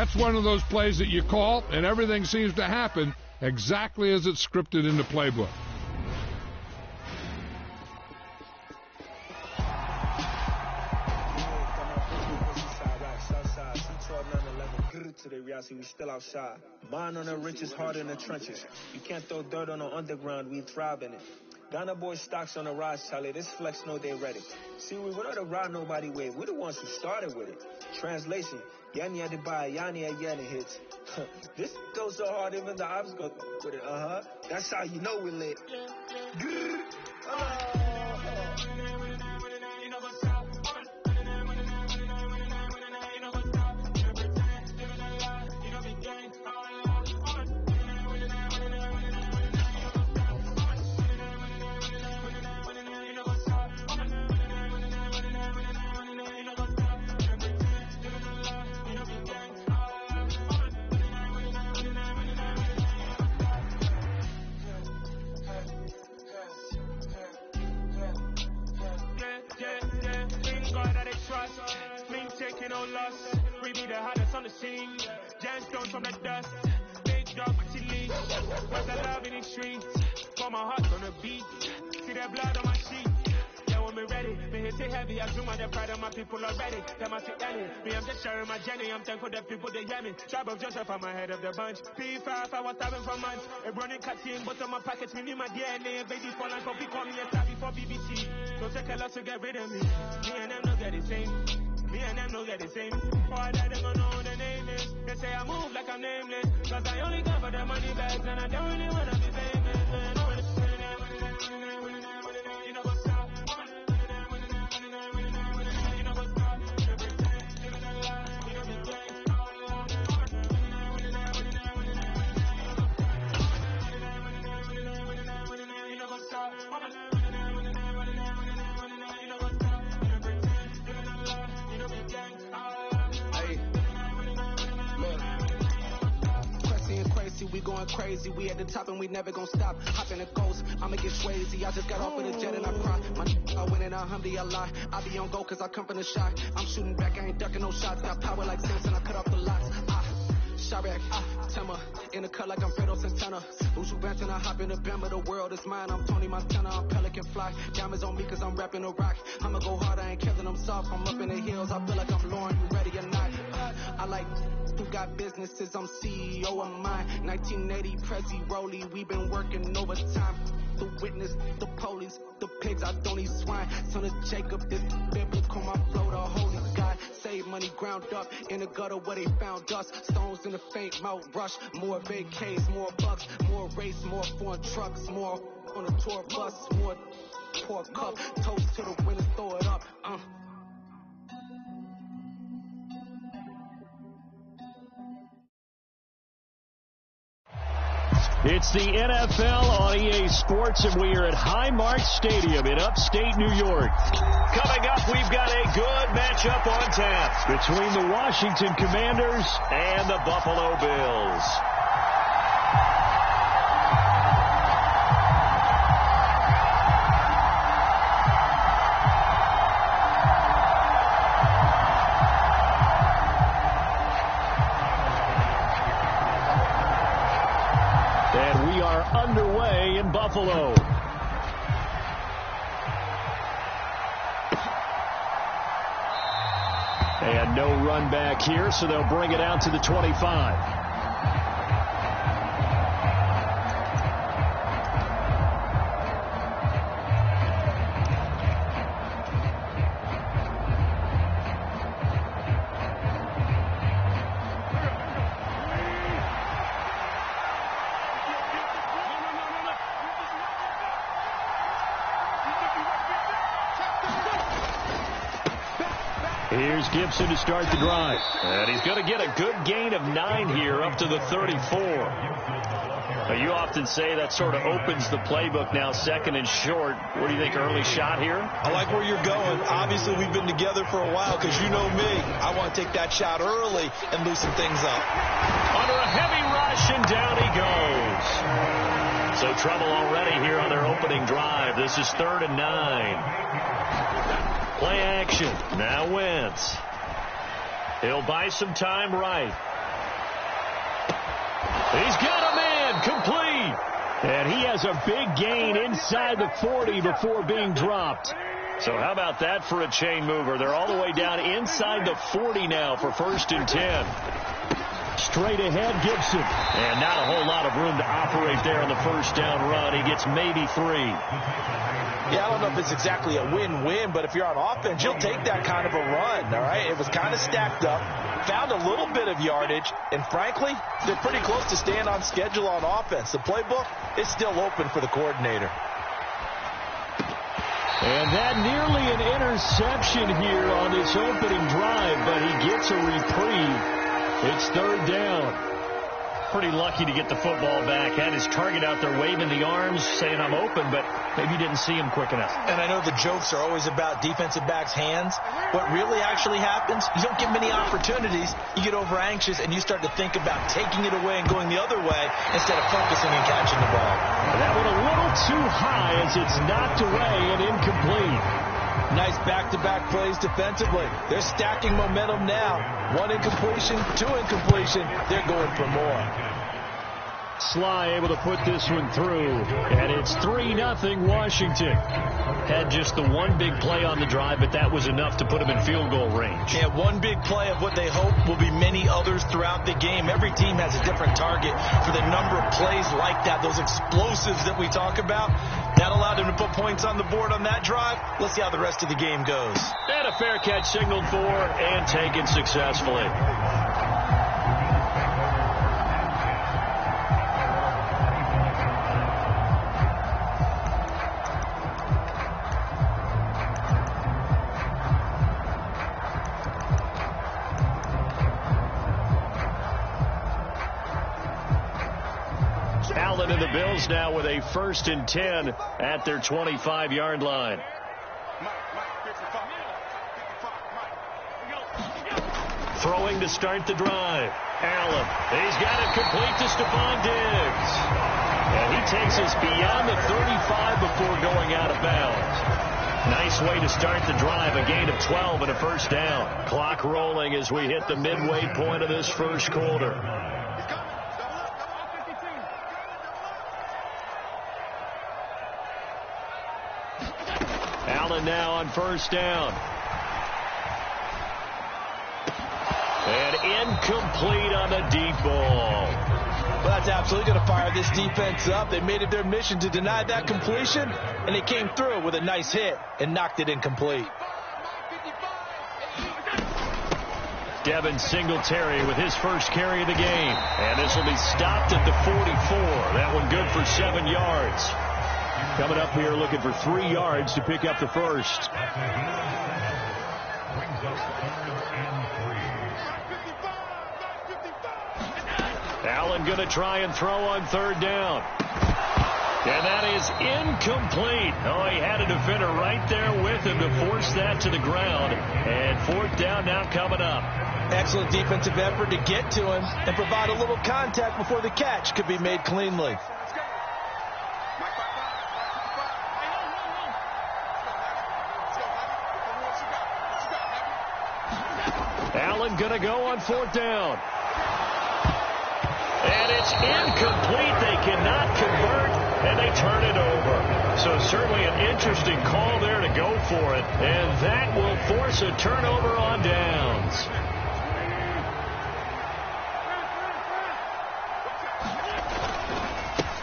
That's one of those plays that you call, and everything seems to happen exactly as it's scripted in the playbook. Today we still outside. Mine on the richest, heart in the trenches. You can't throw dirt on the underground, we thrive in it. Ghana boys stocks on the rise, Charlie. This flex know they ready. See, we were not to ride nobody with. We're the ones who started with it. Translation: Yanni had to buy, Yanni had Yanni hits. This goes so hard, even the ops go with it. That's how you know we lit. No loss, we be the hottest on the scene. Gemstones from the dust, big dog with chili. What's the love in the streets? For my heart on the beat. See that blood on my sheet. Yeah, when we ready, me hit it heavy. I zoom on the pride of my people already. Them I see Ellie. Me, I'm just sharing my journey. I'm thankful that people they hear me. Tribe of Joseph, I'm ahead of the bunch. P5, I was starving for months. A running cutscene, but on my pockets, me need my DNA. Baby, for life, but call me a star before BBC. Don't take a lot to get rid of me. Me and them don't get the same. Me and them don't get the same. Why that they don't know what the name is. They say I move like I'm nameless. Cause I only come for the money bags and I don't really wanna be famous. You know what's up? You know what's up? We going crazy, we at the top and we never gonna stop. Hop in a ghost, I'ma get crazy. I just got off with a jet and I cry. I win in a Humvee, I lie. I be on go cause I come from the shot. I'm shooting back, I ain't ducking no shots. Got power like Samson, I cut off the locks. Chirac, Tema, in the cut like I'm Fredo Santana. Who's you venting? I hop in the Bama, the world is mine. I'm Tony Montana, I'm Pelican Fly. Diamonds on me cause I'm rapping a rock. I'ma go hard, I ain't killing them soft. I'm up in the hills, I feel like I'm Lauren, you ready or not? I like who got businesses, I'm CEO of mine. 1980 Prezi Rolly, we been working overtime. The witness, the police, the pigs, I don't eat swine. Son of Jacob, this biblical, my flow, the holy God. Save money ground up in the gutter where they found us. Stones in the faint mouth rush. More vacays, more bucks, more race, more foreign trucks, more on the tour bus, more pour cup. Toast to the winners, throw it up. It's the NFL on EA Sports, and we are at Highmark Stadium in upstate New York. Coming up, we've got a good matchup on tap between the Washington Commanders and the Buffalo Bills. Underway in Buffalo. And no run back here, so they'll bring it out to the 25. Here's Gibson to start the drive. And he's going to get a good gain of 9 here up to the 34. Now, you often say that sort of opens the playbook now, second and short. What do you think, early shot here? I like where you're going. Obviously, we've been together for a while because you know me. I want to take that shot early and loosen things up. Under a heavy rush, and down he goes. So trouble already here on their opening drive. This is 3rd and 9. Play action. Now Wentz. He'll buy some time right. He's got a man, complete. And he has a big gain inside the 40 before being dropped. So how about that for a chain mover? They're all the way down inside the 40 now for 1st and 10. Straight ahead, Gibson. And not a whole lot of room to operate there on the 1st down run. He gets maybe 3. Yeah, I don't know if it's exactly a win-win, but if you're on offense, you'll take that kind of a run, all right? It was kind of stacked up, found a little bit of yardage, and frankly, they're pretty close to staying on schedule on offense. The playbook is still open for the coordinator. And that nearly an interception here on this opening drive, but he gets a reprieve. It's 3rd down. Pretty lucky to get the football back. Had his target out there waving the arms, saying I'm open, but maybe didn't see him quick enough. And I know the jokes are always about defensive backs' hands. What really actually happens, you don't get many opportunities. You get over anxious, and you start to think about taking it away and going the other way instead of focusing and catching the ball. That one a little too high as it's knocked away and incomplete. Nice back-to-back plays defensively. They're stacking momentum now. 1 incompletion, 2 incompletion. They're going for more. Sly able to put this one through, and it's 3-0 Washington. Had just the one big play on the drive, but that was enough to put them in field goal range. Yeah, one big play of what they hope will be many others throughout the game. Every team has a different target for the number of plays like that, those explosives that we talk about. That allowed them to put points on the board on that drive. Let's see how the rest of the game goes. And a fair catch signaled for and taken successfully. Allen and the Bills now with a 1st and 10 at their 25-yard line. Throwing to start the drive. Allen. He's got it complete to Stephon Diggs. And he takes us beyond the 35 before going out of bounds. Nice way to start the drive. A gain of 12 and a 1st down. Clock rolling as we hit the midway point of this 1st quarter. Allen now on 1st down. And incomplete on the deep ball. Well, that's absolutely going to fire this defense up. They made it their mission to deny that completion, and they came through with a nice hit and knocked it incomplete. Devin Singletary with his 1st carry of the game. And this will be stopped at the 44. That one good for 7 yards. Coming up here looking for 3 yards to pick up the 1st. Allen going to try and throw on 3rd down. And that is incomplete. Oh, he had a defender right there with him to force that to the ground. And 4th down now coming up. Excellent defensive effort to get to him and provide a little contact before the catch could be made cleanly. Allen going to go on 4th down. And it's incomplete. They cannot convert, and they turn it over. So certainly an interesting call there to go for it. And that will force a turnover on downs.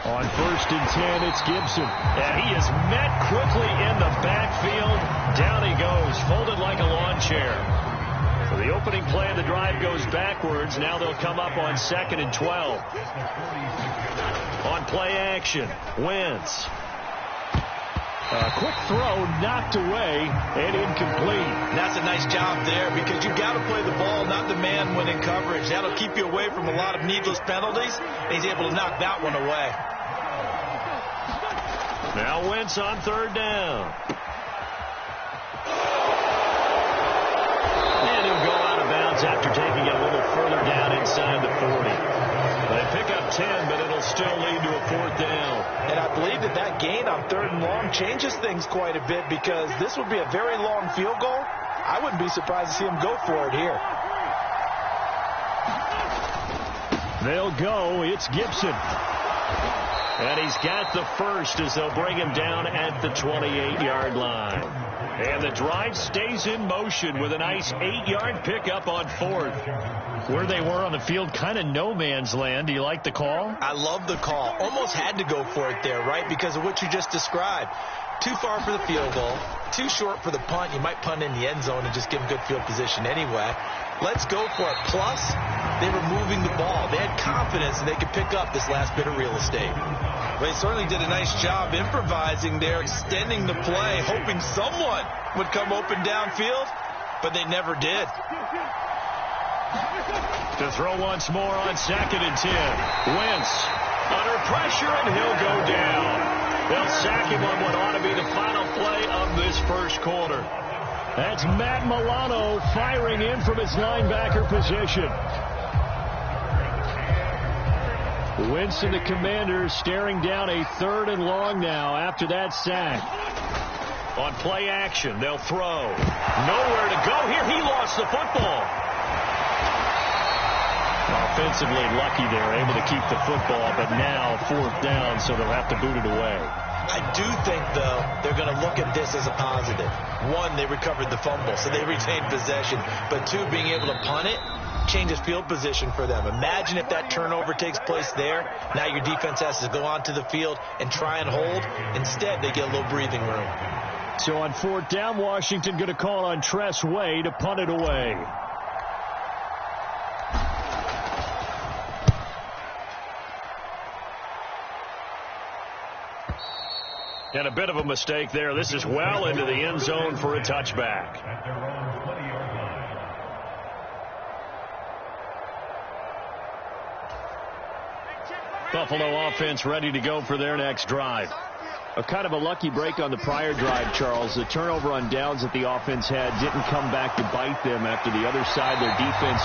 On 1st and 10, it's Gibson. And he is met quickly in the backfield. Down he goes, folded like a lawn chair. So the opening play of the drive goes backwards. Now they'll come up on 2nd and 12. On play action, Wentz. A quick throw knocked away and incomplete. That's a nice job there because you've got to play the ball, not the man when in coverage. That'll keep you away from a lot of needless penalties. And he's able to knock that one away. Now Wentz on 3rd down. And he'll go out of bounds after taking it a little further down inside the 40. They pick up 10, but it'll still lead to a 4th down. And I believe that gain on 3rd and long changes things quite a bit because this would be a very long field goal. I wouldn't be surprised to see him go for it here. They'll go. It's Gibson. And he's got the first as they'll bring him down at the 28-yard line. And the drive stays in motion with a nice 8-yard pickup on fourth. Where they were on the field, kind of no man's land. Do you like the call? I love the call. Almost had to go for it there, right, because of what you just described. Too far for the field goal, too short for the punt. You might punt in the end zone and just give them good field position anyway. Let's go for it. Plus, they were moving the ball. They had confidence that they could pick up this last bit of real estate. They certainly did a nice job improvising there, extending the play, hoping someone would come open downfield, but they never did. To throw once more on 2nd and 10. Wentz under pressure, and he'll go down. They'll sack him on what ought to be the final play of this first quarter. That's Matt Milano firing in from his linebacker position. Wentz and the Commanders staring down a 3rd and long now after that sack. On play action, they'll throw. Nowhere to go here. He lost the football. Offensively lucky they're able to keep the football, but now 4th down, so they'll have to boot it away. I do think, though, they're going to look at this as a positive. 1, they recovered the fumble, so they retained possession. But 2, being able to punt it changes field position for them. Imagine if that turnover takes place there. Now your defense has to go onto the field and try and hold. Instead, they get a little breathing room. So on 4th down, Washington going to call on Tress Way to punt it away. And a bit of a mistake there. This is well into the end zone for a touchback. Buffalo offense ready to go for their next drive. A kind of a lucky break on the prior drive, Charles. The turnover on downs that the offense had didn't come back to bite them after the other side. Their defense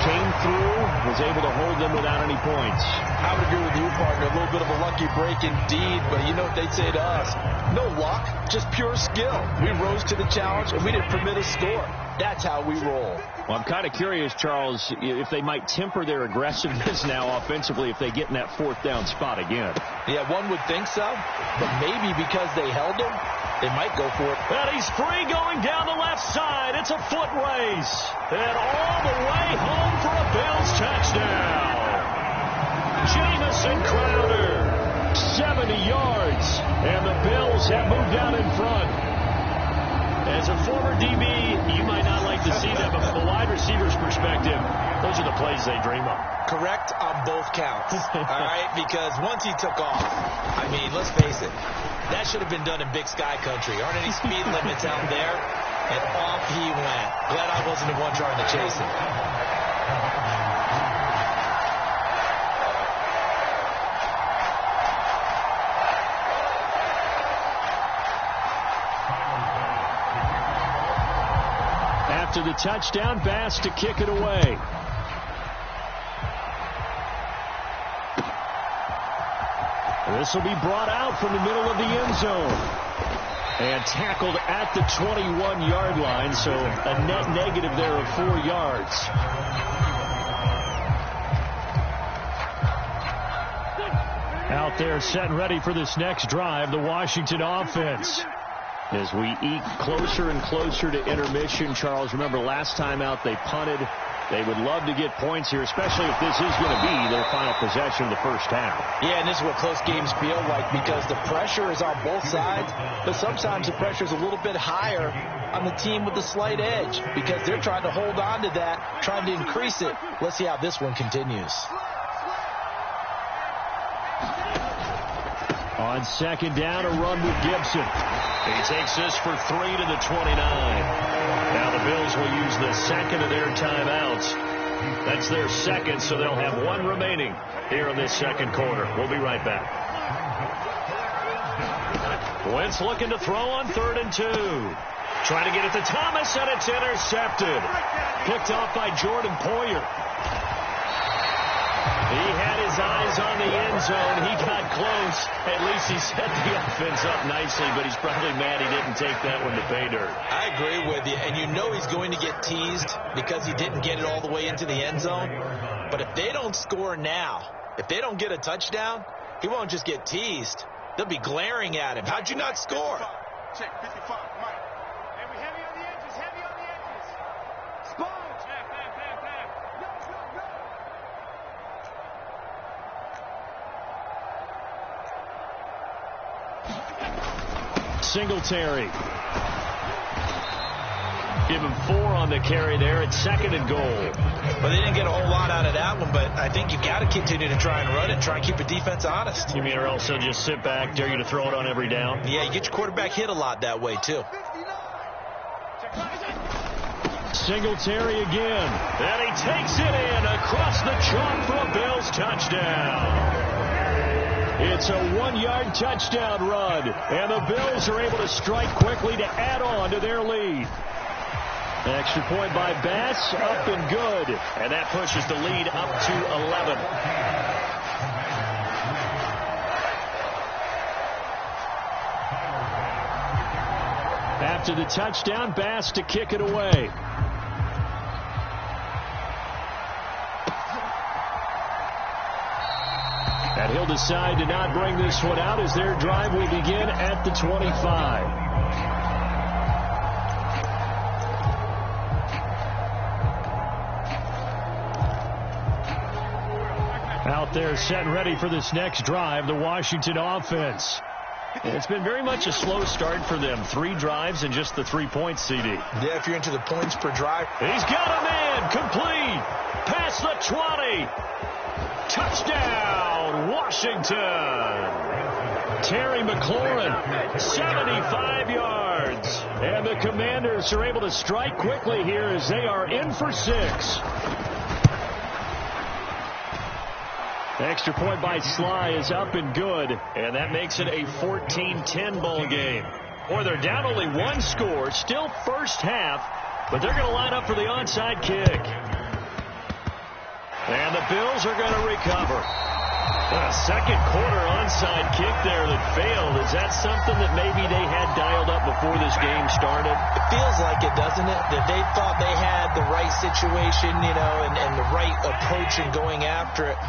came through, was able to hold them without any points. I would agree with you, partner. A little bit of a lucky break indeed, but you know what they'd say to us? No luck, just pure skill. We rose to the challenge, and we didn't permit a score. That's how we roll. Well, I'm kind of curious, Charles, if they might temper their aggressiveness now offensively if they get in that 4th down spot again. Yeah, one would think so, but maybe because they held him, they might go for it. And he's free going down the left side. It's a foot race. And all the way home for a Bills touchdown. Jamison Crowder, 70 yards, and the Bills have moved down in front. As a former DB, you might not like to see that, but from a wide receiver's perspective, those are the plays they dream of. Correct on both counts, all right? Because once he took off, I mean, let's face it, that should have been done in Big Sky Country. Aren't any speed limits out there? And off he went. Glad I wasn't the one trying to chase him. After the touchdown, Bass to kick it away. This will be brought out from the middle of the end zone. And tackled at the 21-yard line, so a net negative there of 4 yards. Out there set and ready for this next drive, the Washington offense. As we eke closer and closer to intermission, Charles, remember last time out they punted. They would love to get points here, especially if this is going to be their final possession of the first half. Yeah, and this is what close games feel like because the pressure is on both sides, but sometimes the pressure is a little bit higher on the team with the slight edge because they're trying to hold on to that, trying to increase it. Let's see how this one continues. On 2nd down, a run with Gibson. He takes this for 3 to the 29. Now the Bills will use the second of their timeouts. That's their second, so they'll have 1 remaining here in this second quarter. We'll be right back. Wentz looking to throw on 3rd and 2. Trying to get it to Thomas, and it's intercepted. Picked off by Jordan Poyer. He had his eyes on the end zone. He got close. At least he set the offense up nicely, but he's probably mad he didn't take that one to pay dirt. I agree with you, and you know he's going to get teased because he didn't get it all the way into the end zone. But if they don't score now, if they don't get a touchdown, he won't just get teased. They'll be glaring at him. How'd you not score? Check 55, Mike. Hey, we heavy on the edges, heavy on the edges. Sponge. Bam. Go. Singletary. Give him 4 on the carry there at 2nd and goal. Well, they didn't get a whole lot out of that one, but I think you've got to continue to try and run it, try and keep the defense honest. You mean or else they'll just sit back, dare you to throw it on every down? Yeah, you get your quarterback hit a lot that way, too. Singletary again. And he takes it in across the chalk for a Bills touchdown. It's a 1-yard touchdown run, and the Bills are able to strike quickly to add on to their lead. Extra point by Bass, up and good. And that pushes the lead up to 11. After the touchdown, Bass to kick it away. And he'll decide to not bring this one out as their drive will begin at the 25. Out there set and ready for this next drive, the Washington offense. It's been very much a slow start for them. 3 drives and just the 3 points, CD. Yeah, if you're into the points per drive. He's got a man complete. Past the 20. Touchdown, Washington. Terry McLaurin, 75 yards. And the Commanders are able to strike quickly here as they are in for 6. Extra point by Sly is up and good, and that makes it a 14-10 ball game. Boy, they're down only 1 score, still first half, but they're going to line up for the onside kick. And the Bills are going to recover. A second quarter onside kick there that failed. Is that something that maybe they had dialed up before this game started? It feels like it, doesn't it? That they thought they had the right situation, you know, and the right approach in going after it.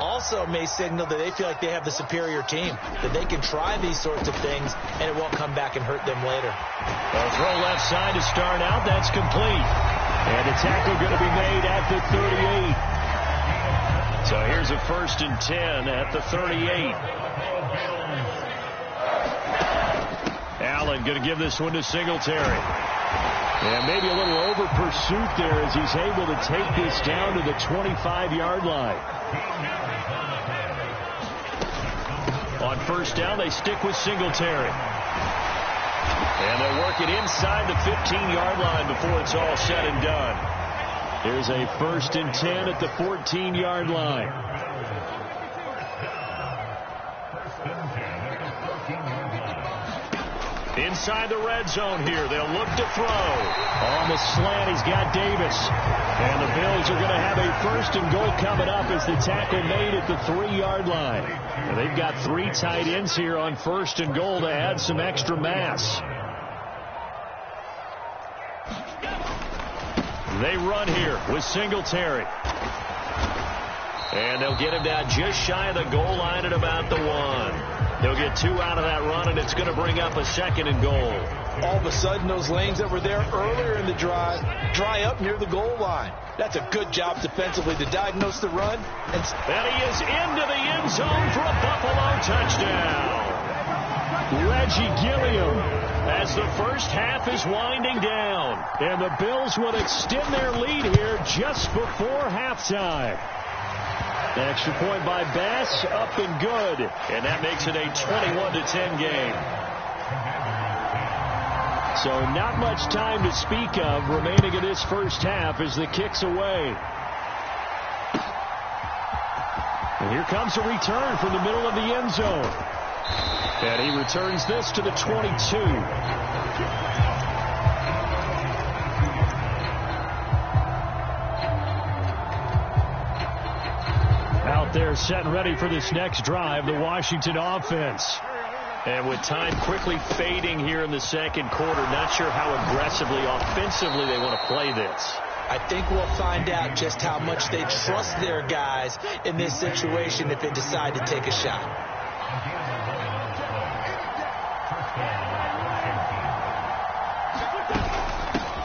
Also may signal that they feel like they have the superior team, that they can try these sorts of things and it won't come back and hurt them later. A throw left side to start out. That's complete. And a tackle going to be made at the 38. So here's a 1st and 10 at the 38. Allen going to give this one to Singletary. And maybe a little over pursuit there as he's able to take this down to the 25-yard line. On 1st down, they stick with Singletary. And they'll work it inside the 15-yard line before it's all said and done. Here's a 1st and 10 at the 14-yard line. Inside the red zone here. They'll look to throw. On the slant, he's got Davis. And the Bills are going to have a 1st and goal coming up as the tackle made at the 3-yard line. And they've got 3 tight ends here on 1st and goal to add some extra mass. They run here with Singletary. And they'll get him down just shy of the goal line at about the 1. They'll get 2 out of that run, and it's going to bring up a 2nd and goal. All of a sudden, those lanes that were there earlier in the drive dry up near the goal line. That's a good job defensively to diagnose the run. And he is into the end zone for a Buffalo touchdown. Reggie Gilliam, as the first half is winding down. And the Bills will extend their lead here just before halftime. Extra point by Bass, up and good. And that makes it a 21-10 game. So not much time to speak of remaining in this first half as the kick's away. And here comes a return from the middle of the end zone. And he returns this to the 22. Out there set and ready for this next drive, the Washington offense. And with time quickly fading here in the second quarter, not sure how aggressively, offensively they want to play this. I think we'll find out just how much they trust their guys in this situation if they decide to take a shot.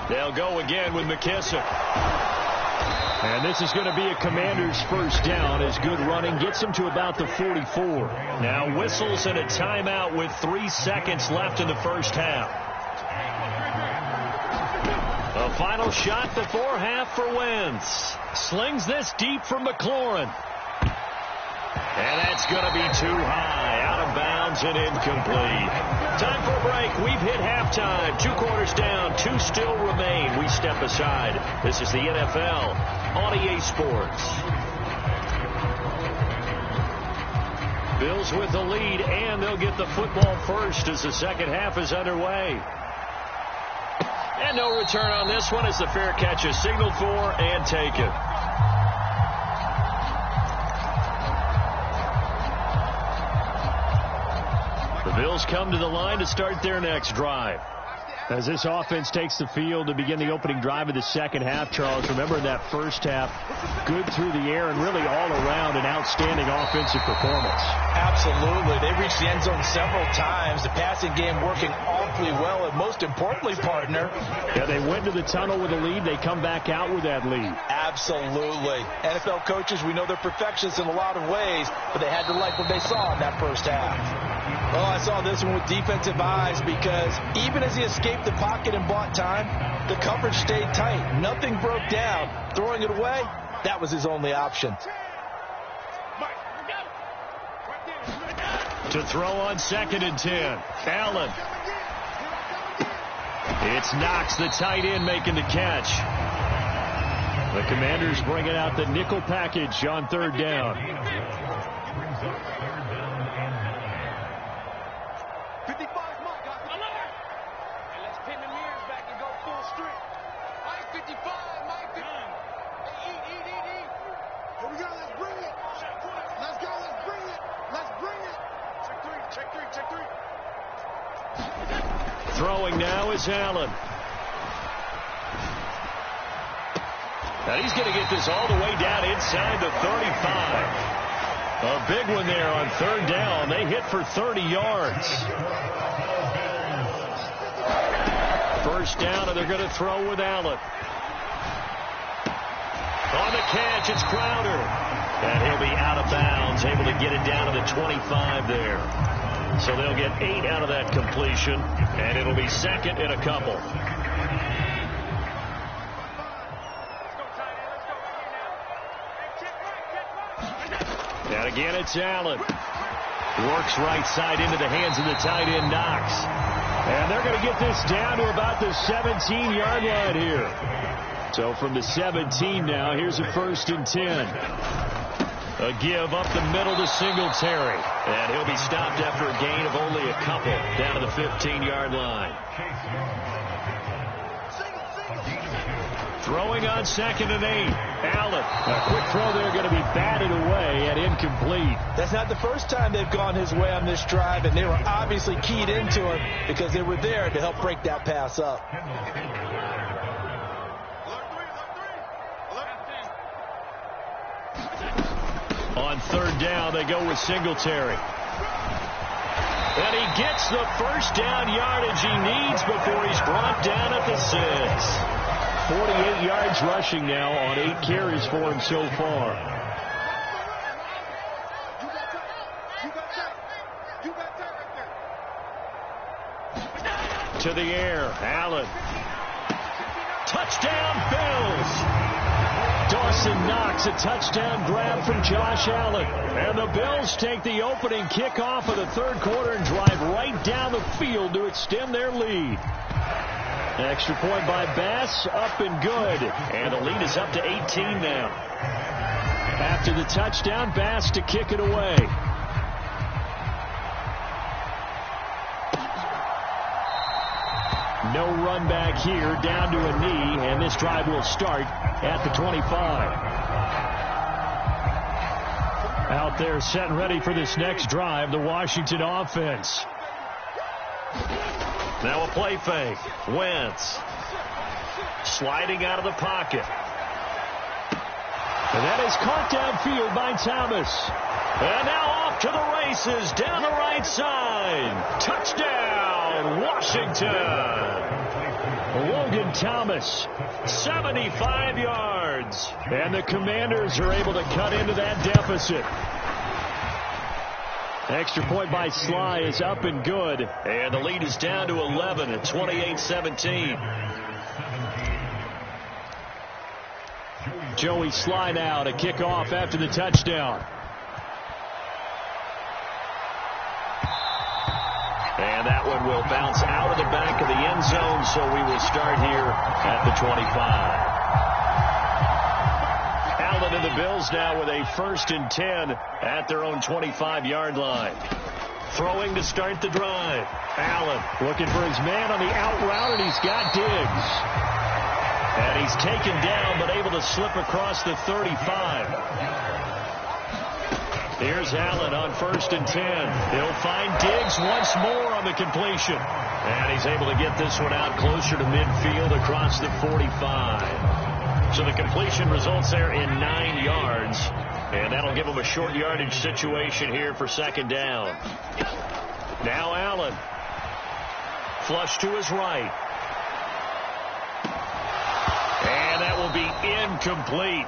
They'll go again with McKissick. And this is going to be a Commanders first down as good running gets them to about the 44. Now whistles and a timeout with 3 seconds left in the first half. A final shot before half for Wentz. Slings this deep from McLaurin. And that's going to be too high. Out of bounds and incomplete. Time for a break. We've hit halftime. 2 quarters down. 2 still remain. We step aside. This is the NFL on EA Sports. Bills with the lead, and they'll get the football first as the second half is underway. And no return on this one as the fair catch is signaled for and taken. The Bills come to the line to start their next drive. As this offense takes the field to begin the opening drive of the second half, Charles, remember in that first half, good through the air and really all around an outstanding offensive performance. Absolutely. They reached the end zone several times. The passing game working awfully well, and most importantly, partner. Yeah, they went to the tunnel with a lead. They come back out with that lead. Absolutely. NFL coaches, we know they're perfectionists in a lot of ways, but they had to like what they saw in that first half. Oh, I saw this one with defensive eyes because even as he escaped the pocket and bought time, the coverage stayed tight. Nothing broke down. Throwing it away, that was his only option. To throw on 2nd and 10. Allen. It's Knox, the tight end, making the catch. The Commanders bringing out the nickel package on 3rd down. 55, Mike. Hey, let's pin the mirrors back and go full strength. Mike, 55, Mike. Hey, eat. Here we go, let's bring it. Let's go, let's bring it. Let's bring it. Check three. Throwing now is Allen. Now he's going to get this all the way down inside the 35. A big one there on 3rd down. They hit for 30 yards. First down, and they're going to throw with Allen. On the catch, it's Crowder. And he'll be out of bounds, able to get it down to the 25 there. So they'll get 8 out of that completion, and it'll be 2nd and a couple. And again, it's Allen. Works right side into the hands of the tight end, Knox. And they're going to get this down to about the 17-yard line here. So from the 17 now, here's a 1st and 10. A give up the middle to Singletary. And he'll be stopped after a gain of only a couple down to the 15-yard line. Throwing on 2nd and 8. Allen. A quick throw there going to be batted away and incomplete. That's not the first time they've gone his way on this drive, and they were obviously keyed into him because they were there to help break that pass up. On 3rd down, they go with Singletary. And he gets the first down yardage he needs before he's brought down at the 6. 48 yards rushing now on 8 carries for him so far. To the air, Allen. Touchdown, Bills! Dawson Knox, a touchdown grab from Josh Allen. And the Bills take the opening kickoff of the 3rd quarter and drive right down the field to extend their lead. Extra point by Bass, up and good. And the lead is up to 18 now. After the touchdown, Bass to kick it away. No run back here, down to a knee, and this drive will start at the 25. Out there set and ready for this next drive, the Washington offense. Now a play fake. Wentz. sliding out of the pocket. And that is caught downfield by Thomas. And now off to the races down the right side. Touchdown, Washington. Logan Thomas, 75 yards. And the Commanders are able to cut into that deficit. Extra point by Sly is up and good. And the lead is down to 11 at 28-17. Joey Sly now to kick off after the touchdown. And that one will bounce out of the back of the end zone, so we will start here at the 25. Allen and the Bills now with a 1st and 10 at their own 25-yard line. Throwing to start the drive. Allen looking for his man on the out route, and he's got Diggs. And he's taken down, but able to slip across the 35. Here's Allen on 1st and 10. He'll find Diggs once more on the completion. And he's able to get this one out closer to midfield across the 45. So the completion results there in 9 yards. And that'll give him a short yardage situation here for 2nd down. Now Allen. Flush to his right. And that will be incomplete.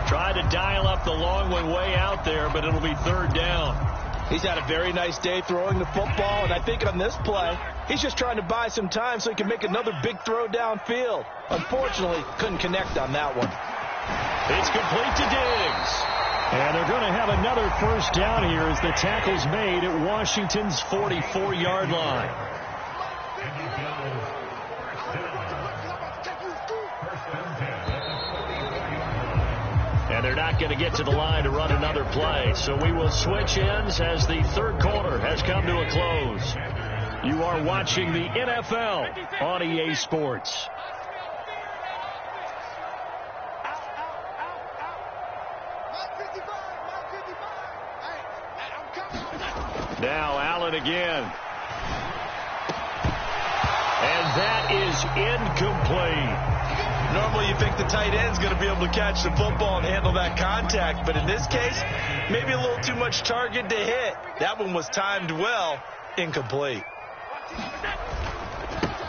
Try to dial up the long one way out there, but it'll be 3rd down. He's had a very nice day throwing the football, and I think on this play, he's just trying to buy some time so he can make another big throw downfield. Unfortunately, couldn't connect on that one. It's complete to Diggs. And they're going to have another 1st down here as the tackle's made at Washington's 44-yard line. And they're not going to get to the line to run another play. So we will switch ends as the 3rd quarter has come to a close. You are watching the NFL on EA Sports. Now Allen again. And that is incomplete. Normally you think the tight end's going to be able to catch the football and handle that contact, but in this case, maybe a little too much target to hit. That one was timed well, incomplete.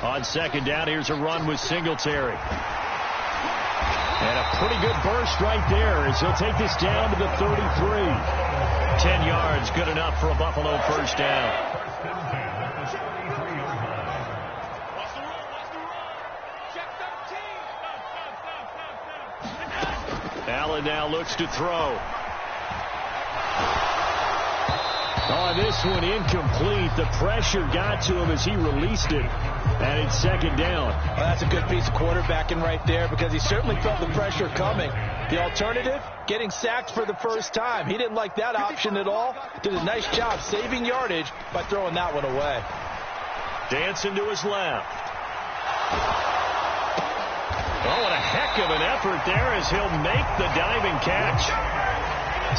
On 2nd down, here's a run with Singletary. And a pretty good burst right there as he'll take this down to the 33. 10 yards, good enough for a Buffalo 1st down. Allen now looks to throw. Oh, this one incomplete. The pressure got to him as he released it. And it's 2nd down. Well, that's a good piece of quarterbacking right there because he certainly felt the pressure coming. The alternative, getting sacked for the 1st time. He didn't like that option at all. Did a nice job saving yardage by throwing that one away. Dancing to his left. Oh, what a heck of an effort there as he'll make the diving catch.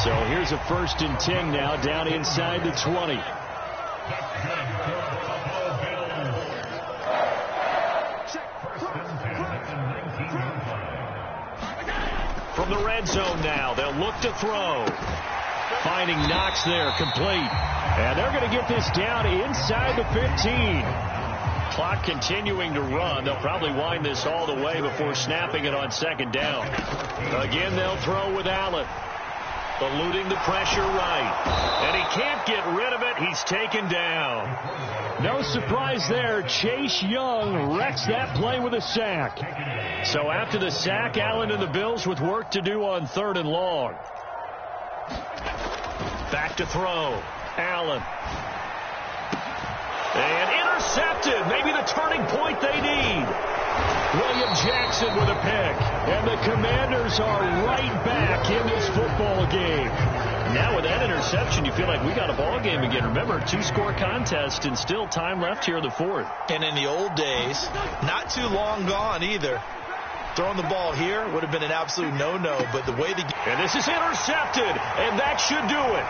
So here's a 1st and 10 now down inside the 20. From the red zone now, they'll look to throw. Finding Knox there, complete. And they're going to get this down inside the 15. Clock continuing to run. They'll probably wind this all the way before snapping it on 2nd down. Again, they'll throw with Allen. Eluding the pressure right. And he can't get rid of it. He's taken down. No surprise there. Chase Young wrecks that play with a sack. So after the sack, Allen and the Bills with work to do on 3rd and long. Back to throw. Allen. And intercepted. Maybe the turning point they need. William Jackson with a pick. And the Commanders are right back in this football game. Now with that interception, you feel like we got a ball game again. Remember, 2-score contest and still time left here in the 4th. And in the old days, not too long gone either. Throwing the ball here would have been an absolute no-no, but the way to get... And this is intercepted, and that should do it.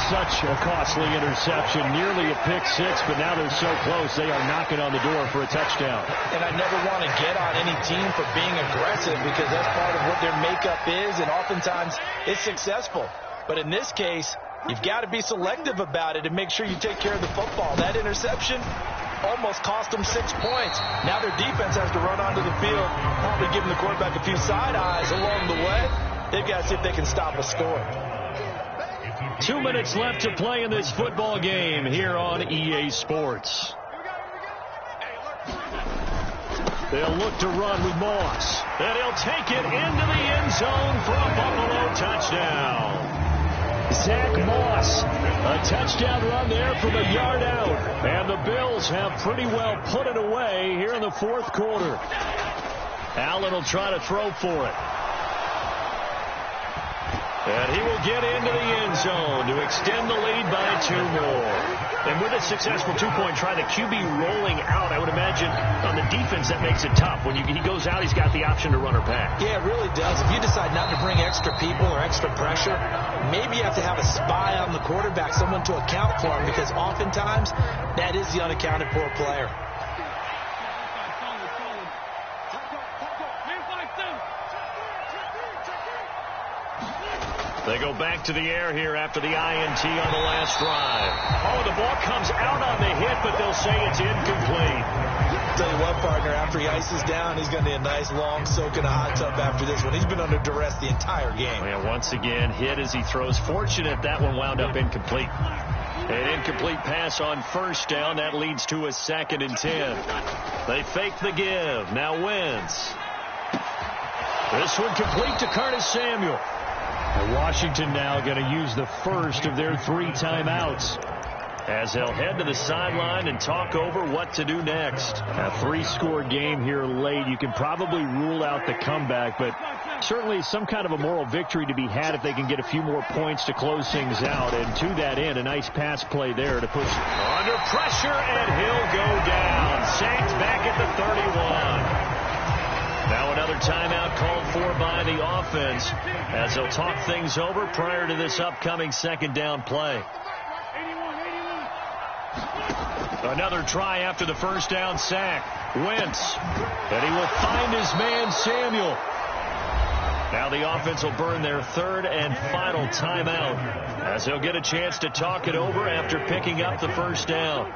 Such a costly interception, nearly a pick six, but now they're so close they are knocking on the door for a touchdown. And I never want to get on any team for being aggressive because that's part of what their makeup is, and oftentimes it's successful. But in this case, you've got to be selective about it and make sure you take care of the football. That interception almost cost them 6 points. Now their defense has to run onto the field, probably giving the quarterback a few side eyes along the way. They've got to see if they can stop a score. 2 minutes left to play in this football game here on EA Sports. They'll look to run with Moss. And he'll take it into the end zone for a Buffalo touchdown. Zach Moss, a touchdown run there from a yard out. And the Bills have pretty well put it away here in the fourth quarter. Allen will try to throw for it. And he will get into the end zone to extend the lead by 2 more. And with a successful 2-point try, the QB rolling out, I would imagine on the defense that makes it tough. When he goes out, he's got the option to run or pass. Yeah, it really does. If you decide not to bring extra people or extra pressure, maybe you have to have a spy on the quarterback, someone to account for him, because oftentimes that is the unaccounted for player. They go back to the air here after the INT on the last drive. Oh, the ball comes out on the hit, but they'll say it's incomplete. Tell you what, partner, after he ices down, he's going to need a nice long soak in a hot tub after this one. He's been under duress the entire game. Yeah, once again, hit as he throws. Fortunate that one wound up incomplete. An incomplete pass on first down. That leads to a 2nd and 10. They fake the give. Now Wentz. This one complete to Curtis Samuel. And Washington now going to use the first of their 3 timeouts as they'll head to the sideline and talk over what to do next. A 3-score game here late. You can probably rule out the comeback, but certainly some kind of a moral victory to be had if they can get a few more points to close things out. And to that end, a nice pass play there to push under pressure, and he'll go down. Sacked back at the 31. Now another timeout called for by the offense as they'll talk things over prior to this upcoming 2nd down play. Another try after the first down sack. Wentz. And he will find his man Samuel. Now the offense will burn their 3rd and final timeout as they'll get a chance to talk it over after picking up the first down.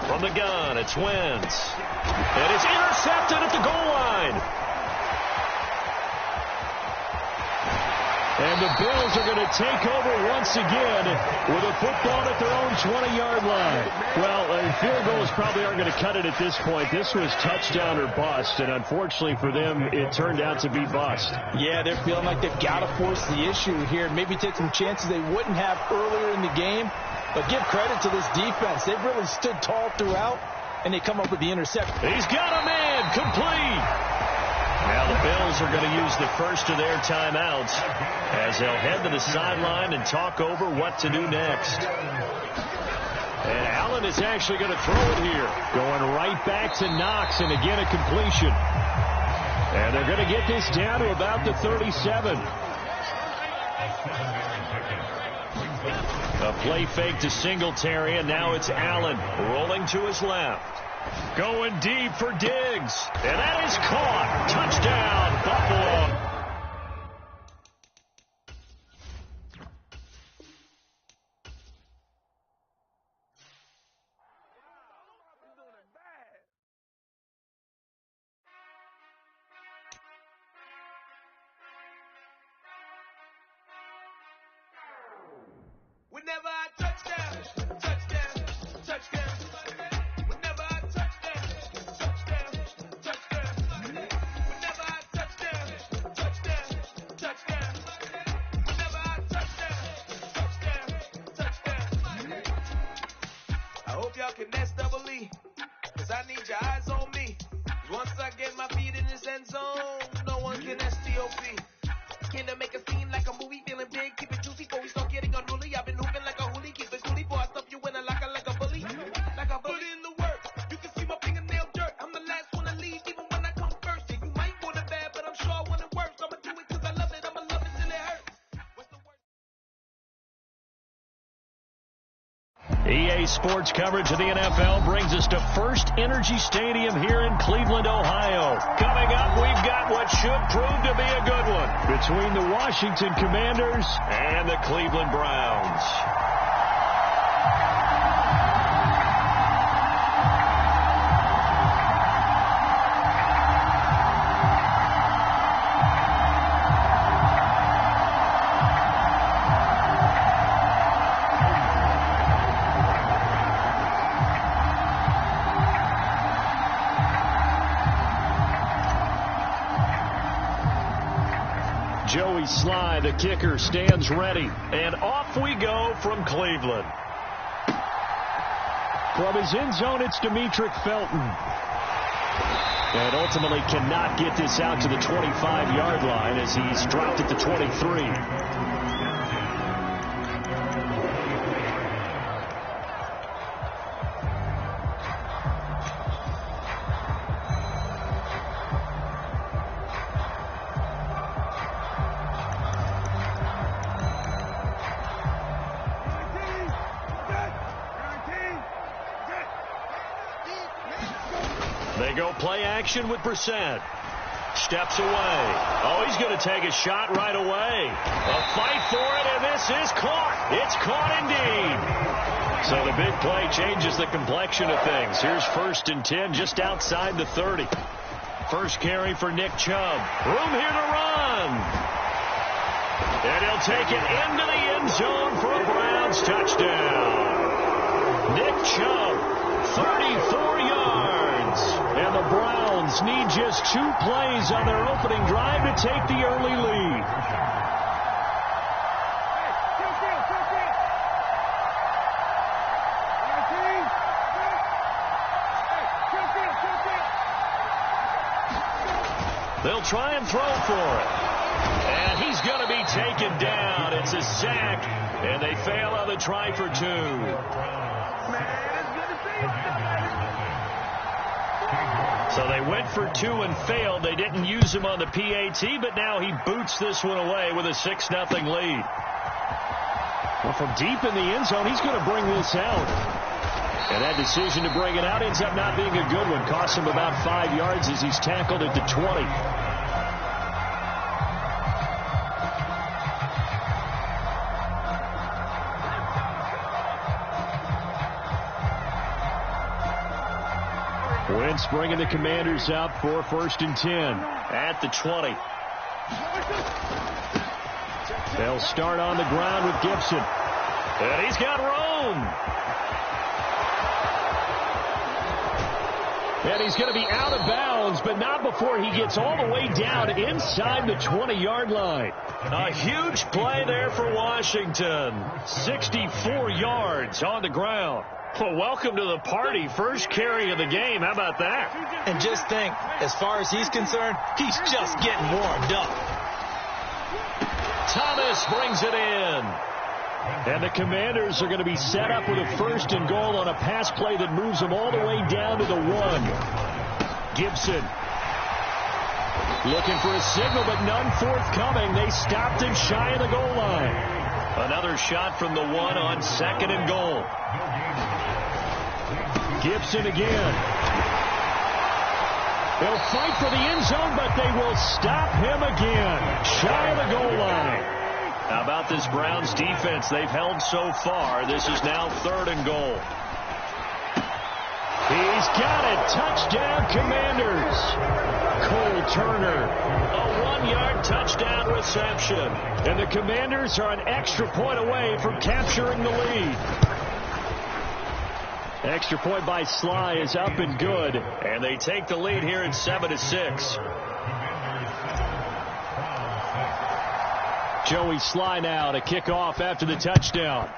From the gun, it's Wentz. And it's intercepted at the goal line. And the Bills are going to take over once again with a football at their own 20-yard line. Well, field goals probably aren't going to cut it at this point. This was touchdown or bust, and unfortunately for them, it turned out to be bust. Yeah, they're feeling like they've got to force the issue here, maybe take some chances they wouldn't have earlier in the game. But give credit to this defense. They've really stood tall throughout, and they come up with the interception. He's got a man, complete. Now the Bills are going to use the first of their timeouts as they'll head to the sideline and talk over what to do next. And Allen is actually going to throw it here. Going right back to Knox, and again a completion. And they're going to get this down to about the 37. A play fake to Singletary, and now it's Allen rolling to his left. Going deep for Diggs. And that is caught. Touchdown, Buffalo. Whenever I touchdown, touchdown, touchdown. Whenever I touchdown, touchdown, touchdown. Whenever I touchdown, touchdown, touchdown. Whenever I touchdown, touchdown. I hope y'all can SWE, cause I need your eyes on me. Once I get my feet in this end zone, no one can STOP. Can I make a scene like a movie, feeling big, keep it juicy before we start getting unruly. I've been hooping like a hoolie, keep it coolie before I stuff you in a locker like a bully. Like a bully. Put in the work, you can see my fingernail dirt. I'm the last one to leave, even when I come first. And you might want it bad, but I'm sure I EA Sports coverage of the NFL brings us to First Energy Stadium here in Cleveland, Ohio. Coming up, we've got what should prove to be a good one between the Washington Commanders and the Cleveland Browns. Joey Sly, the kicker, stands ready. And off we go from Cleveland. From his end zone, it's Demetric Felton. And ultimately cannot get this out to the 25-yard line as he's dropped at the 23. They go play action with Brissett. Steps away. Oh, he's going to take a shot right away. A fight for it, and this is caught. It's caught indeed. So the big play changes the complexion of things. Here's 1st and 10 just outside the 30. First carry for Nick Chubb. Room here to run. And he'll take it into the end zone for a Browns touchdown. Nick Chubb, 34 yards. And the Browns need just 2 plays on their opening drive to take the early lead. They'll try and throw for it. And he's going to be taken down. It's a sack, and they fail on the try for 2. So they went for 2 and failed. They didn't use him on the PAT, but now he boots this one away with a 6-0 lead. Well, from deep in the end zone, he's going to bring this out. And that decision to bring it out ends up not being a good one. Costs him about 5 yards as he's tackled at the 20. Wentz bringing the Commanders out for 1st and 10 at the 20. They'll start on the ground with Gibson. And he's got room. And he's going to be out of bounds, but not before he gets all the way down inside the 20-yard line. A huge play there for Washington. 64 yards on the ground. Well, welcome to the party. First carry of the game. How about that? And just think, as far as he's concerned, he's just getting warmed up. Thomas brings it in. And the Commanders are going to be set up with a 1st and goal on a pass play that moves them all the way down to the 1. Gibson looking for a signal, but none forthcoming. They stopped him shy of the goal line. Another shot from the 1 on 2nd and goal. Gibson again. They'll fight for the end zone, but they will stop him again. Shy of the goal line. How about this Browns defense? They've held so far. This is now 3rd and goal. He's got it. Touchdown, Commanders. Cole Turner. A 1-yard touchdown reception. And the Commanders are an extra point away from capturing the lead. Extra point by Sly is up and good. And they take the lead here at 7-6. Joey Sly now to kick off after the touchdown.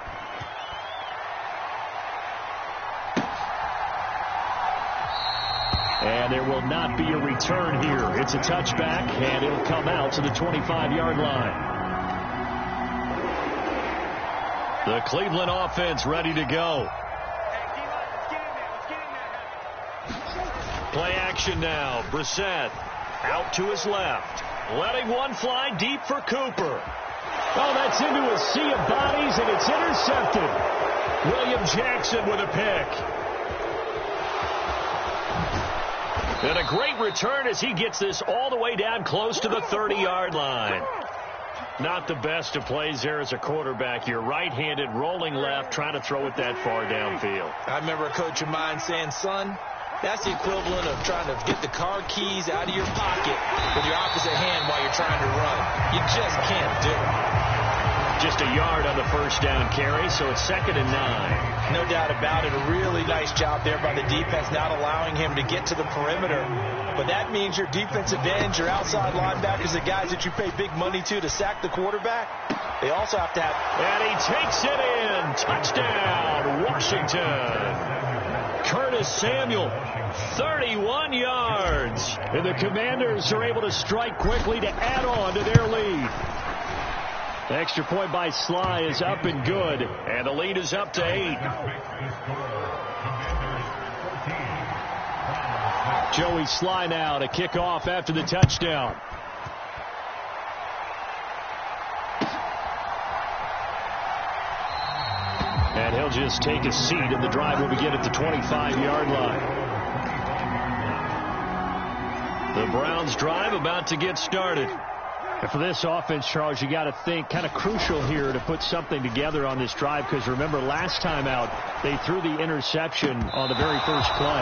And there will not be a return here. It's a touchback, and it'll come out to the 25-yard line. The Cleveland offense ready to go. Play action now. Brissett out to his left. Letting one fly deep for Cooper. Oh, that's into a sea of bodies, and it's intercepted. William Jackson with a pick. And a great return as he gets this all the way down close to the 30-yard line. Not the best of plays there as a quarterback. You're right-handed, rolling left, trying to throw it that far downfield. I remember a coach of mine saying, son, that's the equivalent of trying to get the car keys out of your pocket with your opposite hand while you're trying to run. You just can't do it. Just a yard on the first down carry, so it's 2nd and 9. No doubt about it. A really nice job there by the defense, not allowing him to get to the perimeter. But that means your defensive ends, your outside linebackers, the guys that you pay big money to sack the quarterback, they also have to have... And he takes it in. Touchdown, Washington. Curtis Samuel, 31 yards. And the Commanders are able to strike quickly to add on to their lead. The extra point by Sly is up and good. And the lead is up to 8. Joey Sly now to kick off after the touchdown. And he'll just take a seat, and the drive will begin at the 25-yard line. The Browns drive about to get started. And for this offense, Charles, you got to think kind of crucial here to put something together on this drive, because remember last time out they threw the interception on the very first play.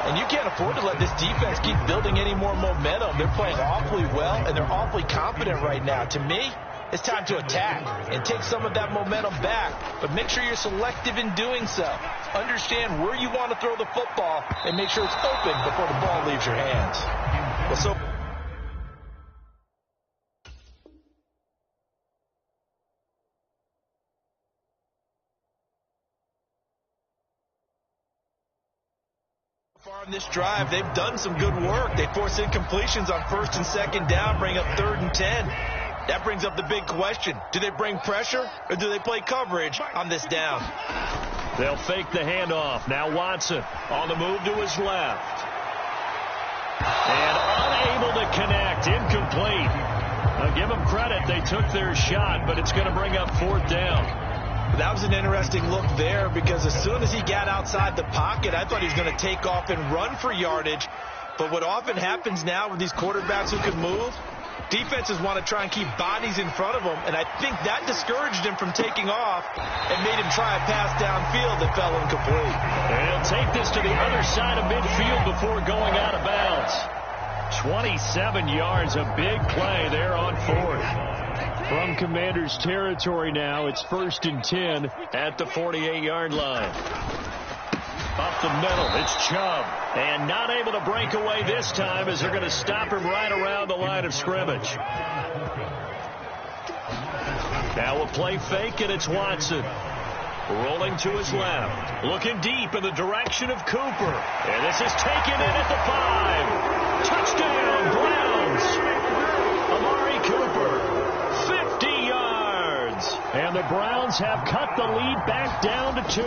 And you can't afford to let this defense keep building any more momentum. They're playing awfully well, and they're awfully confident right now. To me, it's time to attack and take some of that momentum back, but make sure you're selective in doing so. Understand where you want to throw the football and make sure it's open before the ball leaves your hands. Well, so far in this drive, they've done some good work. They force incompletions on 1st and 2nd down, bring up 3rd and 10. That brings up the big question. Do they bring pressure or do they play coverage on this down? They'll fake the handoff. Now Watson on the move to his left. And unable to connect. Incomplete. I'll give them credit. They took their shot, but it's going to bring up 4th down. That was an interesting look there, because as soon as he got outside the pocket, I thought he was going to take off and run for yardage. But what often happens now with these quarterbacks who can move, defenses want to try and keep bodies in front of them, and I think that discouraged him from taking off and made him try a pass downfield that fell incomplete. And he'll take this to the other side of midfield before going out of bounds. 27 yards, a big play there on 4th. From Commanders territory now, it's 1st and 10 at the 48-yard line. Up the middle, it's Chubb. And not able to break away this time, as they're going to stop him right around the line of scrimmage. Now a play fake, and it's Watson. Rolling to his left. Looking deep in the direction of Cooper. And this is taken in at the 5. Touchdown, Browns. Amari Cooper. 50 yards. And the Browns have cut the lead back down to 2.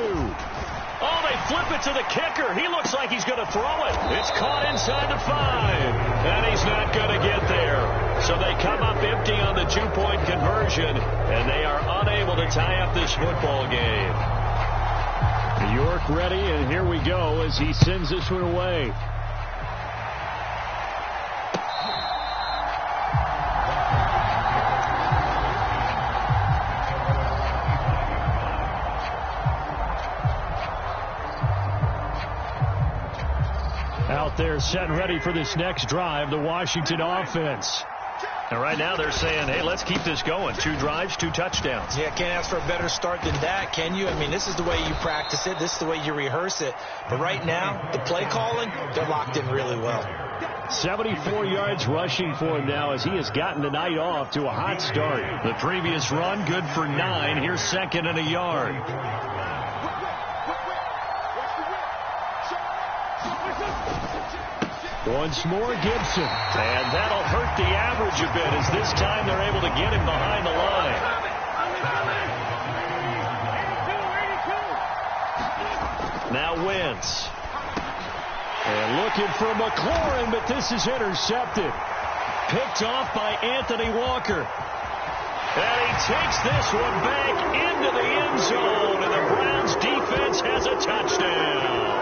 Oh, they flip it to the kicker. He looks like he's going to throw it. It's caught inside the 5. And he's not going to get there. So they come up empty on the 2-point conversion, and they are unable to tie up this football game. York ready, and here we go as he sends this one away. Out there set and ready for this next drive, the Washington offense. And right now they're saying, hey, let's keep this going. 2 drives, 2 touchdowns. Yeah, can't ask for a better start than that, can you? I mean, this is the way you practice it. This is the way you rehearse it. But right now, the play calling, they're locked in really well. 74 yards rushing for him now as he has gotten the night off to a hot start. The previous run, good for 9. Here's 2nd and a yard. Once more, Gibson. And that'll hurt the average a bit, as this time they're able to get him behind the line. Now Wentz. And looking for McLaurin, but this is intercepted. Picked off by Anthony Walker. And he takes this one back into the end zone, and the Browns defense Yardage has a touchdown.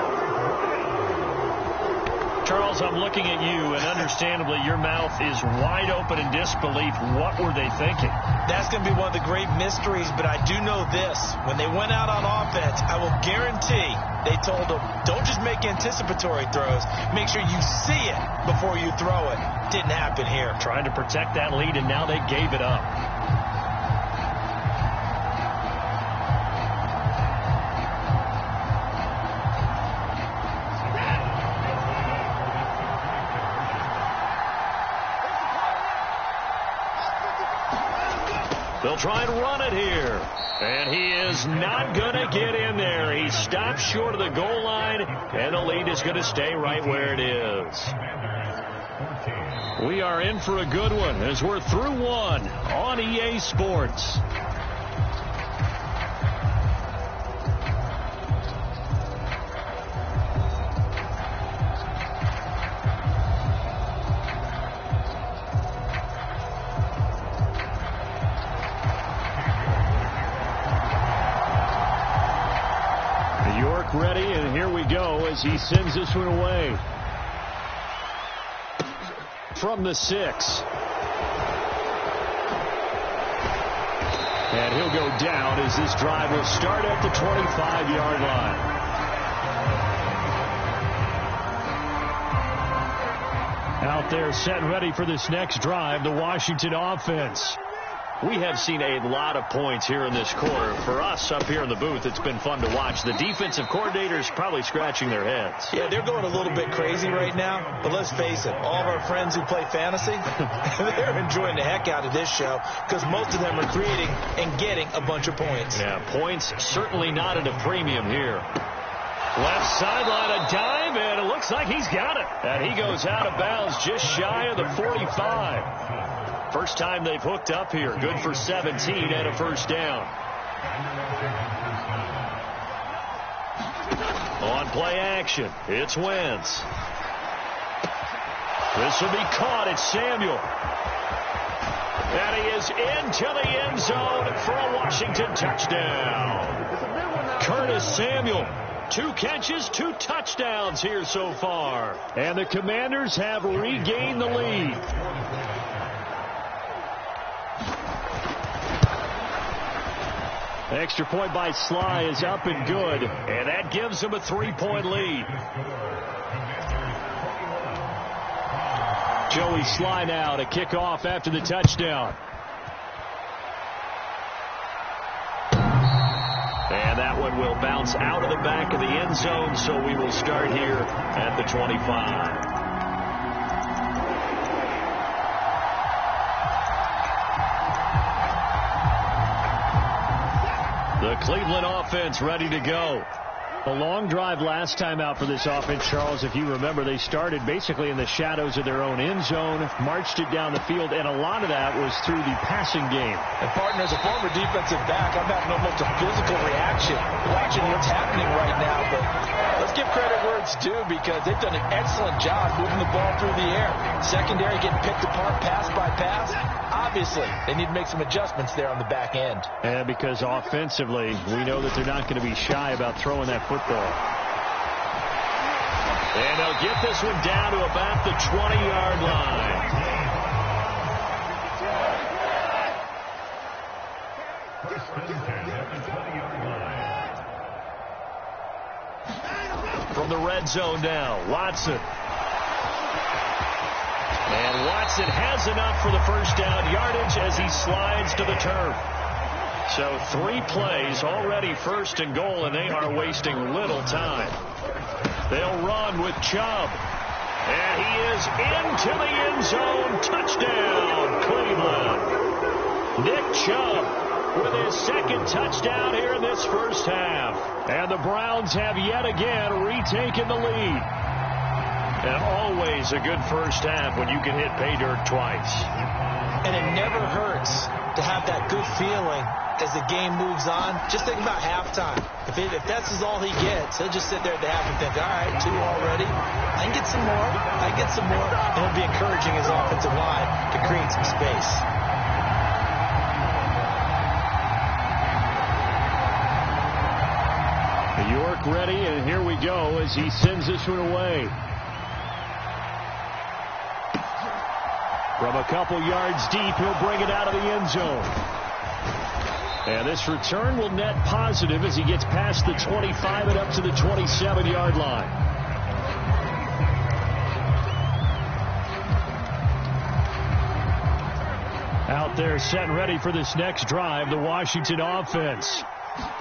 Charles, I'm looking at you, and understandably, your mouth is wide open in disbelief. What were they thinking? That's going to be one of the great mysteries, but I do know this. When they went out on offense, I will guarantee they told them, don't just make anticipatory throws. Make sure you see it before you throw it. Didn't happen here. Trying to protect that lead, and now they gave it up. They'll try and run it here. And he is not going to get in there. He stops short of the goal line, and the lead is going to stay right where it is. We are in for a good one as we're through one on EA Sports. Ready, and here we go as he sends this one away. From the 6. And he'll go down as this drive will start at the 25-yard line. Out there set and ready for this next drive, the Washington offense. We have seen a lot of points here in this quarter. For us up here in the booth, it's been fun to watch. The defensive coordinators probably scratching their heads. Yeah, they're going a little bit crazy right now. But let's face it, all of our friends who play fantasy, they're enjoying the heck out of this show because most of them are creating and getting a bunch of points. Yeah, points certainly not at a premium here. Left sideline, a dive, and it looks like he's got it. And he goes out of bounds just shy of the 45. First time they've hooked up here. Good for 17 and a first down. On play action, it's Wentz. This will be caught. It's Samuel. And he is into the end zone for a Washington touchdown. Curtis Samuel. 2 catches, 2 touchdowns here so far. And the Commanders have regained the lead. Extra point by Sly is up and good, and that gives him a 3-point lead. Joey Sly now to kick off after the touchdown. And that one will bounce out of the back of the end zone, so we will start here at the 25. The Cleveland offense ready to go. A long drive last time out for this offense, Charles. If you remember, they started basically in the shadows of their own end zone, marched it down the field, and a lot of that was through the passing game. And, partner, as a former defensive back, I'm having almost a physical reaction watching what's happening right now. But let's give credit where it's due because they've done an excellent job moving the ball through the air. Secondary getting picked apart pass by pass. Obviously, they need to make some adjustments there on the back end. And because offensively, we know that they're not going to be shy about throwing that football. And they'll get this one down to about the 20-yard line. From the red zone now, Watson. And Watson has enough for the first down yardage as he slides to the turf. So 3 plays already first and goal, and they are wasting little time. They'll run with Chubb. And he is into the end zone. Touchdown, Cleveland. Nick Chubb with his second touchdown here in this first half. And the Browns have yet again retaken the lead. And always a good first half when you can hit pay dirt twice. And it never hurts to have that good feeling as the game moves on. Just think about halftime. If that's all he gets, he'll just sit there at the half and think, all right, 2 already. I can get some more. I can get some more. And he'll be encouraging his offensive line to create some space. Your clock ready, and here we go as he sends this one away. From a couple yards deep, he'll bring it out of the end zone. And this return will net positive as he gets past the 25 and up to the 27-yard line. Out there set and ready for this next drive, the Washington offense.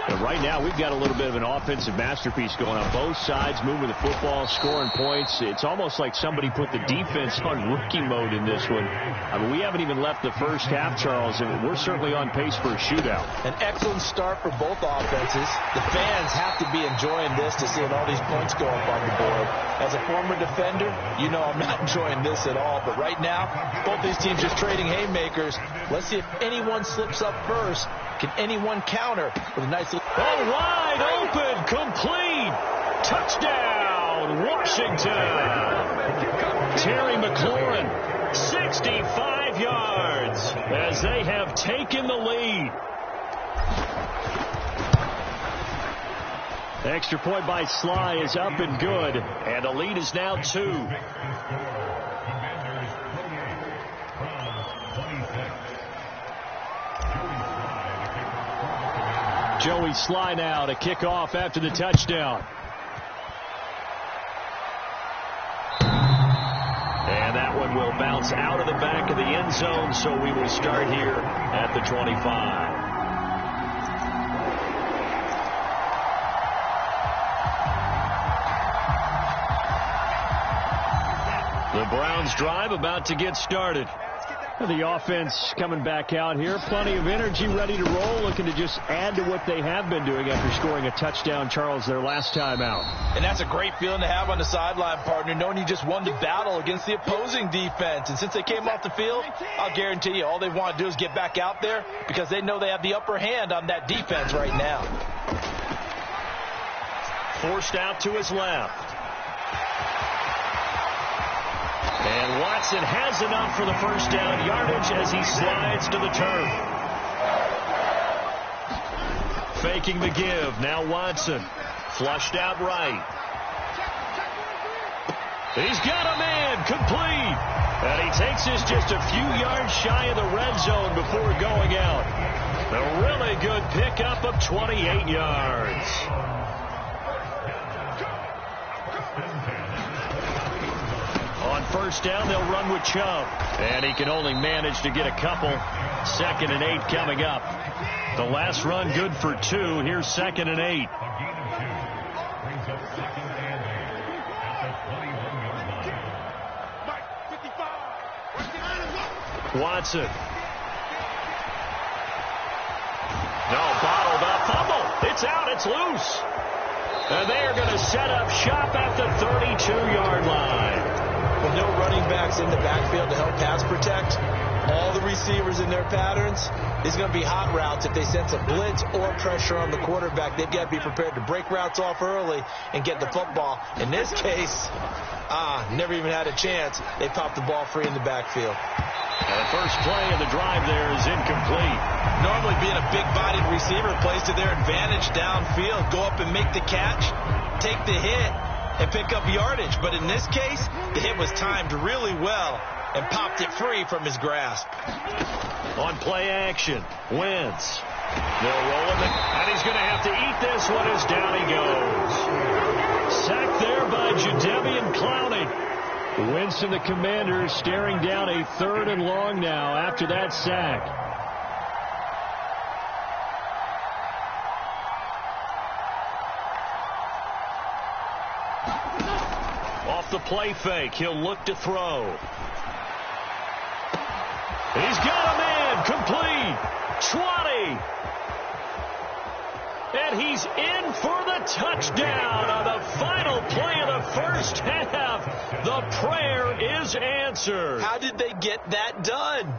And right now, we've got a little bit of an offensive masterpiece going on both sides, moving the football, scoring points. It's almost like somebody put the defense on rookie mode in this one. I mean, we haven't even left the first half, Charles, and we're certainly on pace for a shootout. An excellent start for both offenses. The fans have to be enjoying this to see all these points go up on the board. As a former defender, you know I'm not enjoying this at all. But right now, both these teams just trading haymakers. Let's see if anyone slips up first. Can anyone counter with a nice little... Oh, wide open, complete, touchdown, Washington. Terry McLaurin, 65 yards, as they have taken the lead. Extra point by Sly is up and good, and the lead is now 2. Joey Sly now to kick off after the touchdown. And that one will bounce out of the back of the end zone, so we will start here at the 25. The Browns drive about to get started. The offense coming back out here. Plenty of energy, ready to roll, looking to just add to what they have been doing after scoring a touchdown, Charles, their last time out. And that's a great feeling to have on the sideline, partner, knowing you just won the battle against the opposing defense. And since they came off the field, I'll guarantee you all they want to do is get back out there because they know they have the upper hand on that defense right now. Forced out to his left. And Watson has enough for the first down yardage as he slides to the turf. Faking the give. Now Watson. Flushed out right. He's got a man. Complete. And he takes this just a few yards shy of the red zone before going out. A really good pickup of 28 yards. On first down, they'll run with Chubb. And he can only manage to get a couple. 2nd and 8 coming up. The last run good for 2. Here's 2nd and 8. Watson. No, bottled up. Fumble. It's out. It's loose. And they are going to set up shop at the 32-yard line. With no running backs in the backfield to help pass protect, all the receivers in their patterns, there's going to be hot routes. If they sense a blitz or pressure on the quarterback, they've got to be prepared to break routes off early and get the football. In this case, never even had a chance. They popped the ball free in the backfield. And the first play of the drive there is incomplete. Normally being a big-bodied receiver plays to their advantage downfield. Go up and make the catch, take the hit, and pick up yardage. But in this case, the hit was timed really well and popped it free from his grasp. On play action, Wentz. They'll roll him, and he's going to have to eat this one as down he goes. Sacked there by Jadeveon Clowney. Wentz and the Commanders staring down a 3rd and long now after that sack. Off the play fake, he'll look to throw. He's got a man, complete, 20. And he's in for the touchdown on the final play of the first half. The prayer is answered. How did they get that done?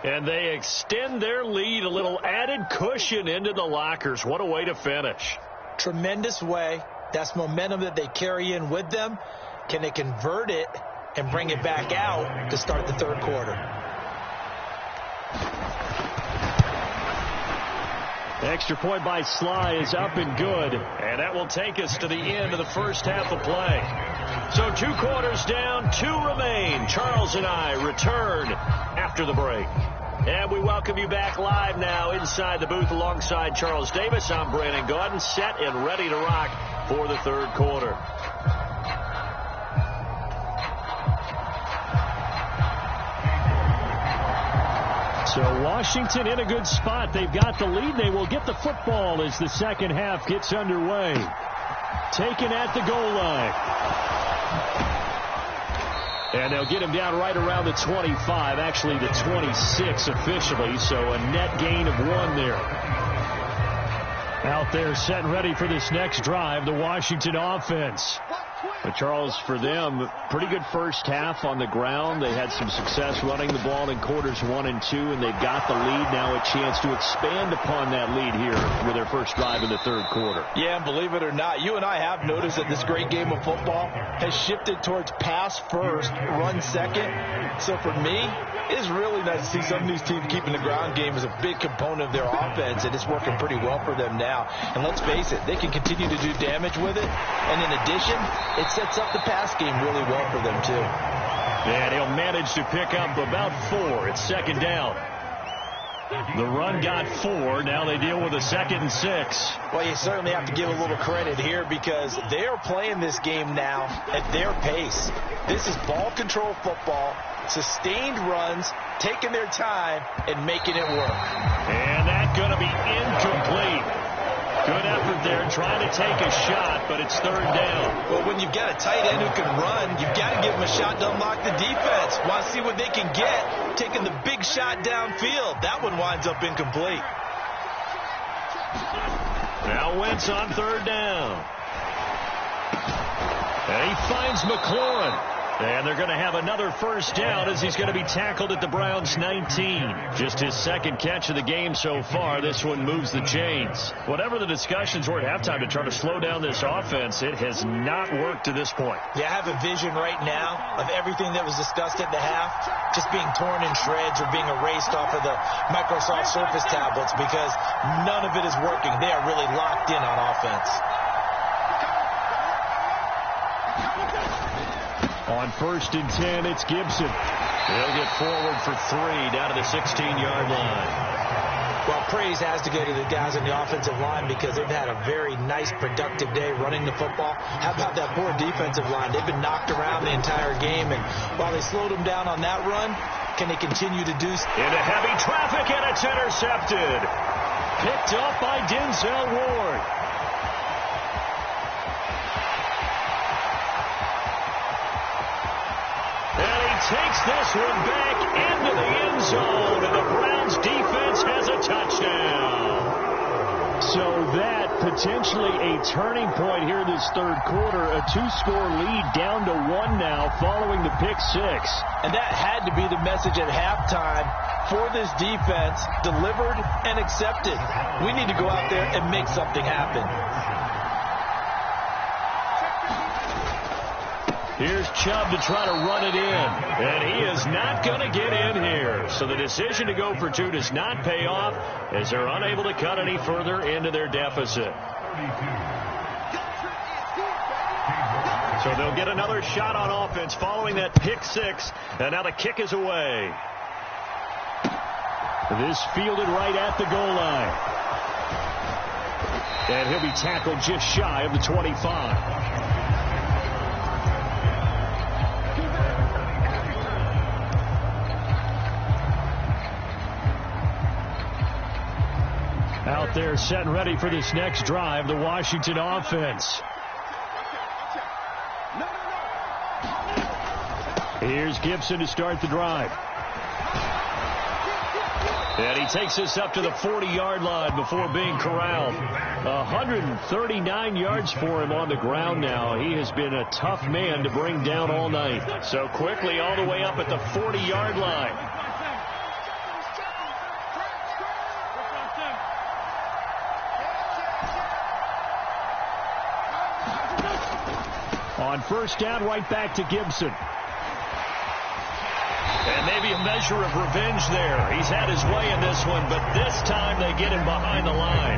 And they extend their lead, a little added cushion into the lockers. What a way to finish. Tremendous way. That's momentum that they carry in with them. Can they convert it and bring it back out to start the 3rd quarter? Extra point by Sly is up and good. And that will take us to the end of the first half of play. So 2 quarters down, 2 remain. Charles and I return after the break. And we welcome you back live now inside the booth alongside Charles Davis. I'm Brandon Gaudin, set and ready to rock for the third quarter. So Washington in a good spot. They've got the lead. They will get the football as the second half gets underway. Taken at the goal line. And they'll get him down right around the 25, actually the 26 officially, so a net gain of 1 there. Out there set and ready for this next drive, the Washington offense. But Charles, for them, pretty good first half on the ground. They had some success running the ball in quarters 1 and 2, and they've got the lead. Now a chance to expand upon that lead here with their first drive in the third quarter. Yeah, and believe it or not, you and I have noticed that this great game of football has shifted towards pass first, run second. So for me, it's really nice to see some of these teams keeping the ground game as a big component of their offense, and it's working pretty well for them now. And let's face it, they can continue to do damage with it. And in addition, it sets up the pass game really well for them, too. And he'll manage to pick up about 4. It's second down. The run got 4. Now they deal with a 2nd and 6. Well, you certainly have to give a little credit here because they are playing this game now at their pace. This is ball control football, sustained runs, taking their time, and making it work. And that's going to be incomplete. Good effort there, trying to take a shot, but it's third down. Well, when you've got a tight end who can run, you've got to give him a shot to unlock the defense. Want to see what they can get, taking the big shot downfield. That one winds up incomplete. Now Wentz on third down. And he finds McLaurin. And they're going to have another first down as he's going to be tackled at the Browns' 19. Just his second catch of the game so far. This one moves the chains. Whatever the discussions were at halftime to try to slow down this offense, it has not worked to this point. Yeah, I have a vision right now of everything that was discussed at the half just being torn in shreds or being erased off of the Microsoft Surface tablets because none of it is working. They are really locked in on offense. On 1st and 10, it's Gibson. He'll get forward for 3 down to the 16-yard line. Well, praise has to go to the guys on the offensive line because they've had a very nice, productive day running the football. How about that poor defensive line? They've been knocked around the entire game, and while they slowed them down on that run, can they continue to do so? Into heavy traffic, and it's intercepted. Picked up by Denzel Ward. Takes this one back into the end zone, and the Browns defense has a touchdown. So that potentially a turning point here this third quarter. A 2-score lead down to 1 now following the pick 6. And that had to be the message at halftime for this defense, delivered and accepted. We need to go out there and make something happen. Here's Chubb to try to run it in, and he is not going to get in here. So the decision to go for 2 does not pay off as they're unable to cut any further into their deficit. So they'll get another shot on offense following that pick 6, and now the kick is away. This fielded right at the goal line. And he'll be tackled just shy of the 25. Out there set and ready for this next drive, the Washington offense. Here's Gibson to start the drive. And he takes us up to the 40-yard line before being corralled. 139 yards for him on the ground now. He has been a tough man to bring down all night. So quickly all the way up at the 40-yard line. On first down, right back to Gibson. And maybe a measure of revenge there. He's had his way in this one, but this time they get him behind the line.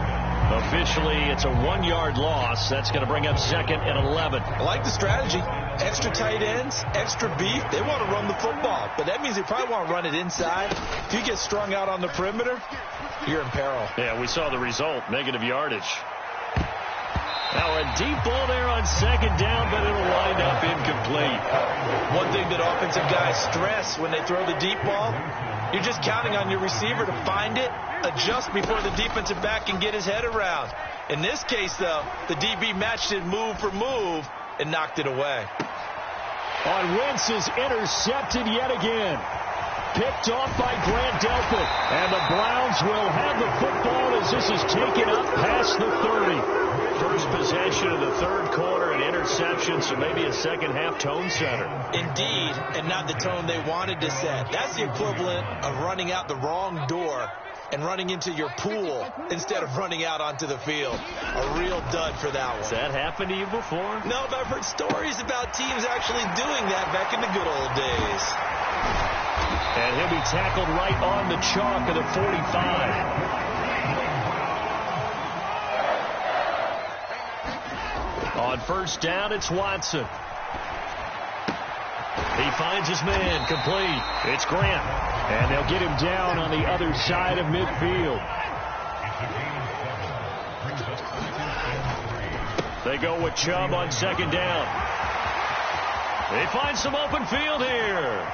Officially, it's a 1-yard loss. That's going to bring up 2nd and 11. I like the strategy. Extra tight ends, extra beef. They want to run the football, but that means they probably want to run it inside. If you get strung out on the perimeter, you're in peril. Yeah, we saw the result, negative yardage. Now a deep ball there on 2nd down, but it'll wind up incomplete. One thing that offensive guys stress when they throw the deep ball, you're just counting on your receiver to find it, adjust before the defensive back can get his head around. In this case, though, the DB matched it move for move and knocked it away. On Wentz is intercepted yet again. Picked off by Grant Delpit. And the Browns will have the football as this is taken up past the 30. First possession of the 3rd quarter, an interception, so maybe a second-half tone setter. Indeed, and not the tone they wanted to set. That's the equivalent of running out the wrong door and running into your pool instead of running out onto the field. A real dud for that one. Has that happened to you before? No, but I've heard stories about teams actually doing that back in the good old days. And he'll be tackled right on the chalk of the 45. On 1st down, it's Watson. He finds his man, complete. It's Grant. And they'll get him down on the other side of midfield. They go with Chubb on 2nd down. They find some open field here.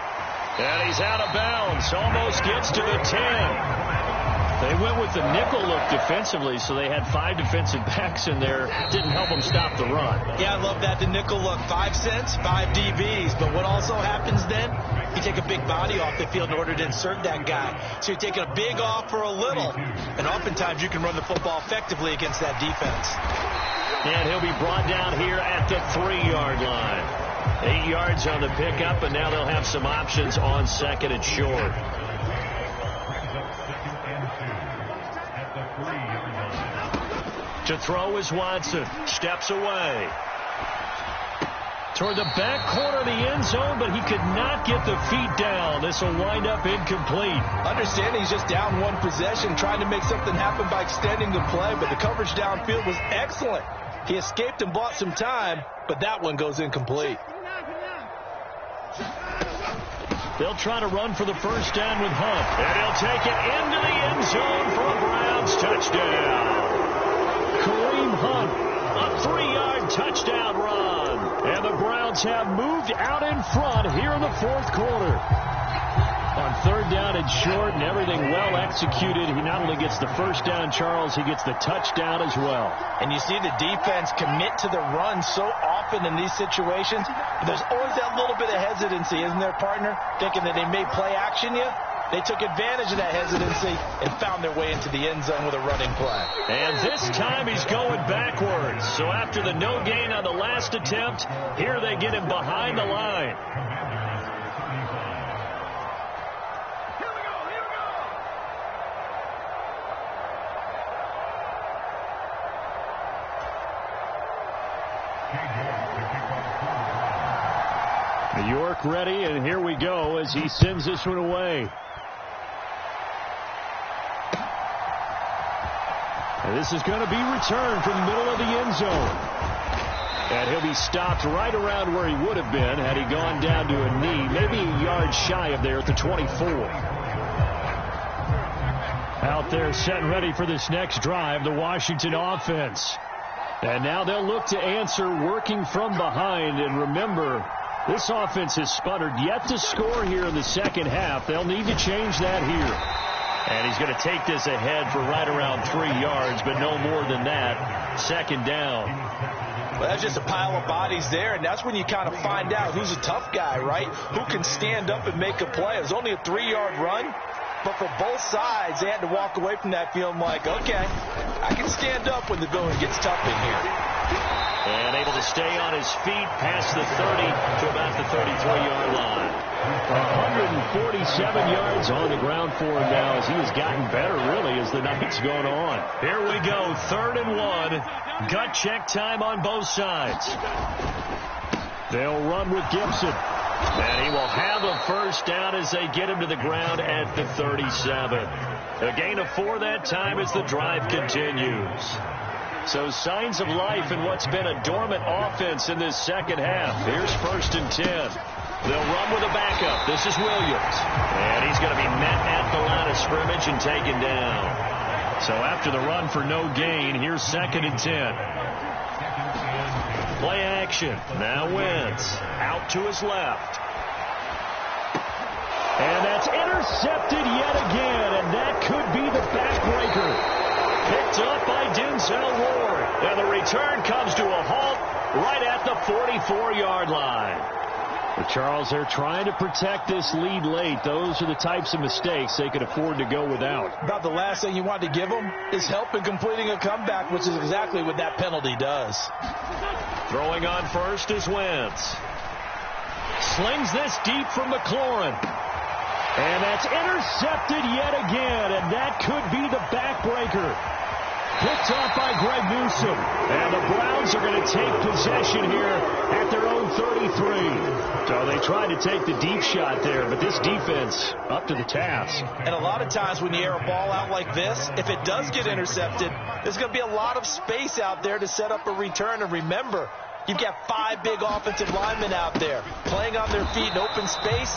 And he's out of bounds. Almost gets to the 10. They went with the nickel look defensively, so they had 5 defensive backs in there. Didn't help them stop the run. Yeah, I love that, the nickel look. 5 cents, 5 DBs. But what also happens then, you take a big body off the field in order to insert that guy. So you're taking a big off for a little. And oftentimes you can run the football effectively against that defense. And he'll be brought down here at the 3-yard line. 8 yards on the pickup, and now they'll have some options on 2nd and short. To throw is Watson. Steps away. Toward the back corner of the end zone, but he could not get the feet down. This will wind up incomplete. Understanding he's just down 1 possession, trying to make something happen by extending the play, but the coverage downfield was excellent. He escaped and bought some time, but that one goes incomplete. They'll try to run for the 1st down with Hunt. And he'll take it into the end zone for a Browns touchdown. Kareem Hunt, a 3-yard touchdown run. And the Browns have moved out in front here in the 4th quarter. On 3rd down and short and everything well executed, he not only gets the 1st down, Charles, he gets the touchdown as well. And you see the defense commit to the run so often in these situations. But there's always that little bit of hesitancy, isn't there, partner? Thinking that they may play action you. They took advantage of that hesitancy and found their way into the end zone with a running play. And this time he's going backwards. So after the no gain on the last attempt, here they get him behind the line. New York ready, and here we go as he sends this one away. And this is going to be returned from the middle of the end zone. And he'll be stopped right around where he would have been had he gone down to a knee, maybe a yard shy of there at the 24. Out there set and ready for this next drive, the Washington offense. And now they'll look to answer working from behind. And remember, this offense has sputtered yet to score here in the 2nd half. They'll need to change that here. And he's going to take this ahead for right around 3 yards, but no more than that. 2nd down. Well, that's just a pile of bodies there, and that's when you kind of find out who's a tough guy, right? Who can stand up and make a play. It was only a 3-yard run, but for both sides, they had to walk away from that feeling like, okay, I can stand up when the going gets tough in here. And able to stay on his feet past the 30 to about the 33-yard line. 147 yards on the ground for him now as he has gotten better, really, as the night's gone on. Here we go, 3rd and 1. Gut check time on both sides. They'll run with Gibson. And he will have a first down as they get him to the ground at the 37. A gain of 4 that time as the drive continues. So signs of life in what's been a dormant offense in this second half. Here's 1st and 10. They'll run with a backup. This is Williams. And he's going to be met at the line of scrimmage and taken down. So after the run for no gain, here's 2nd and 10. Play action. Now Wentz out to his left. And that's intercepted yet again, and that could be the backbreaker. Picked up by Denzel Ward. And the return comes to a halt right at the 44-yard line. But Charles, they're trying to protect this lead late. Those are the types of mistakes they could afford to go without. About the last thing you want to give them is help in completing a comeback, which is exactly what that penalty does. Throwing on first is Wentz. Slings this deep from McLaurin. And that's intercepted yet again, and that could be the backbreaker. Picked off by Greg Newsome. And the Browns are going to take possession here at their own 33. So they tried to take the deep shot there, but this defense up to the task. And a lot of times when you air a ball out like this, if it does get intercepted, there's going to be a lot of space out there to set up a return. And remember, you've got 5 big offensive linemen out there playing on their feet in open space.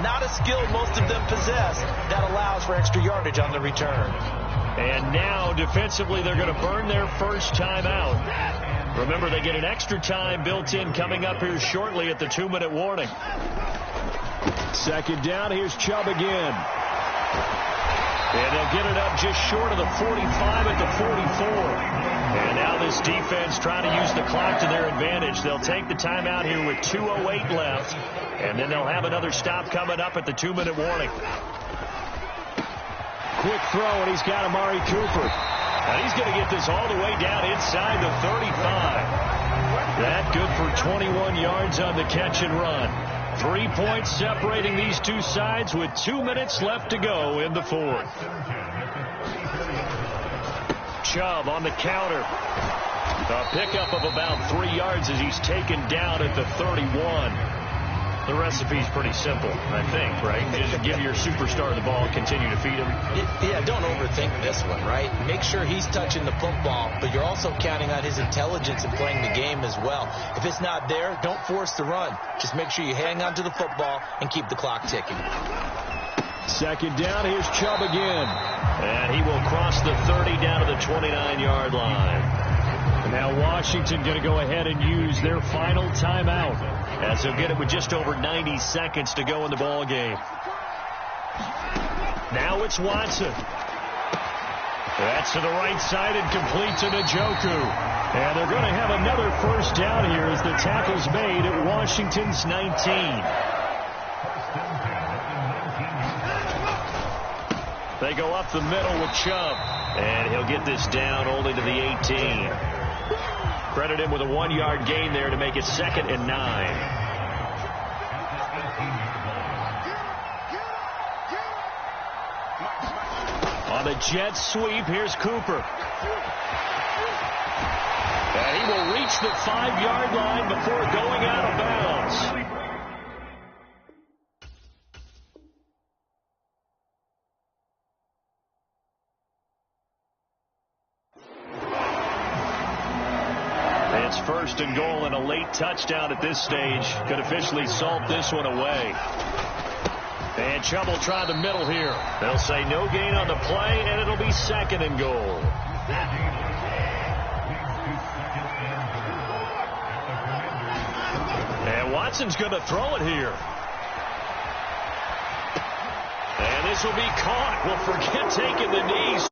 Not a skill most of them possess that allows for extra yardage on the return. And now, defensively, they're going to burn their first time out. Remember, they get an extra time built in coming up here shortly at the 2-minute warning. 2nd down, here's Chubb again. And they'll get it up just short of the 45 at the 44. And now this defense trying to use the clock to their advantage. They'll take the timeout here with 2:08 left. And then they'll have another stop coming up at the 2-minute warning. Quick throw, and he's got Amari Cooper. And he's going to get this all the way down inside the 35. That good for 21 yards on the catch and run. 3 points separating these two sides with 2 minutes left to go in the 4th. Chubb on the counter. A pickup of about 3 yards as he's taken down at the 31. The recipe's pretty simple, I think, right? Just give your superstar the ball, continue to feed him. Yeah, don't overthink this one, right? Make sure he's touching the football, but you're also counting on his intelligence in playing the game as well. If it's not there, don't force the run. Just make sure you hang on to the football and keep the clock ticking. 2nd down, here's Chubb again. And he will cross the 30 down to the 29-yard line. And now Washington going to go ahead and use their final timeout, as they'll get it with just over 90 seconds to go in the ball game. Now it's Watson. That's to the right side and complete to Njoku. And they're going to have another first down here as the tackle's made at Washington's 19. They go up the middle with Chubb. And he'll get this down only to the 18. Credit him with a 1-yard gain there to make it 2nd and 9. On the jet sweep, here's Cooper. And he will reach the 5-yard line before going out of bounds. It's 1st and goal, and a late touchdown at this stage could officially salt this one away. And Chubb will try the middle here. They'll say no gain on the play, and it'll be 2nd and goal. And Watson's going to throw it here. And this will be caught. We'll forget taking the knees.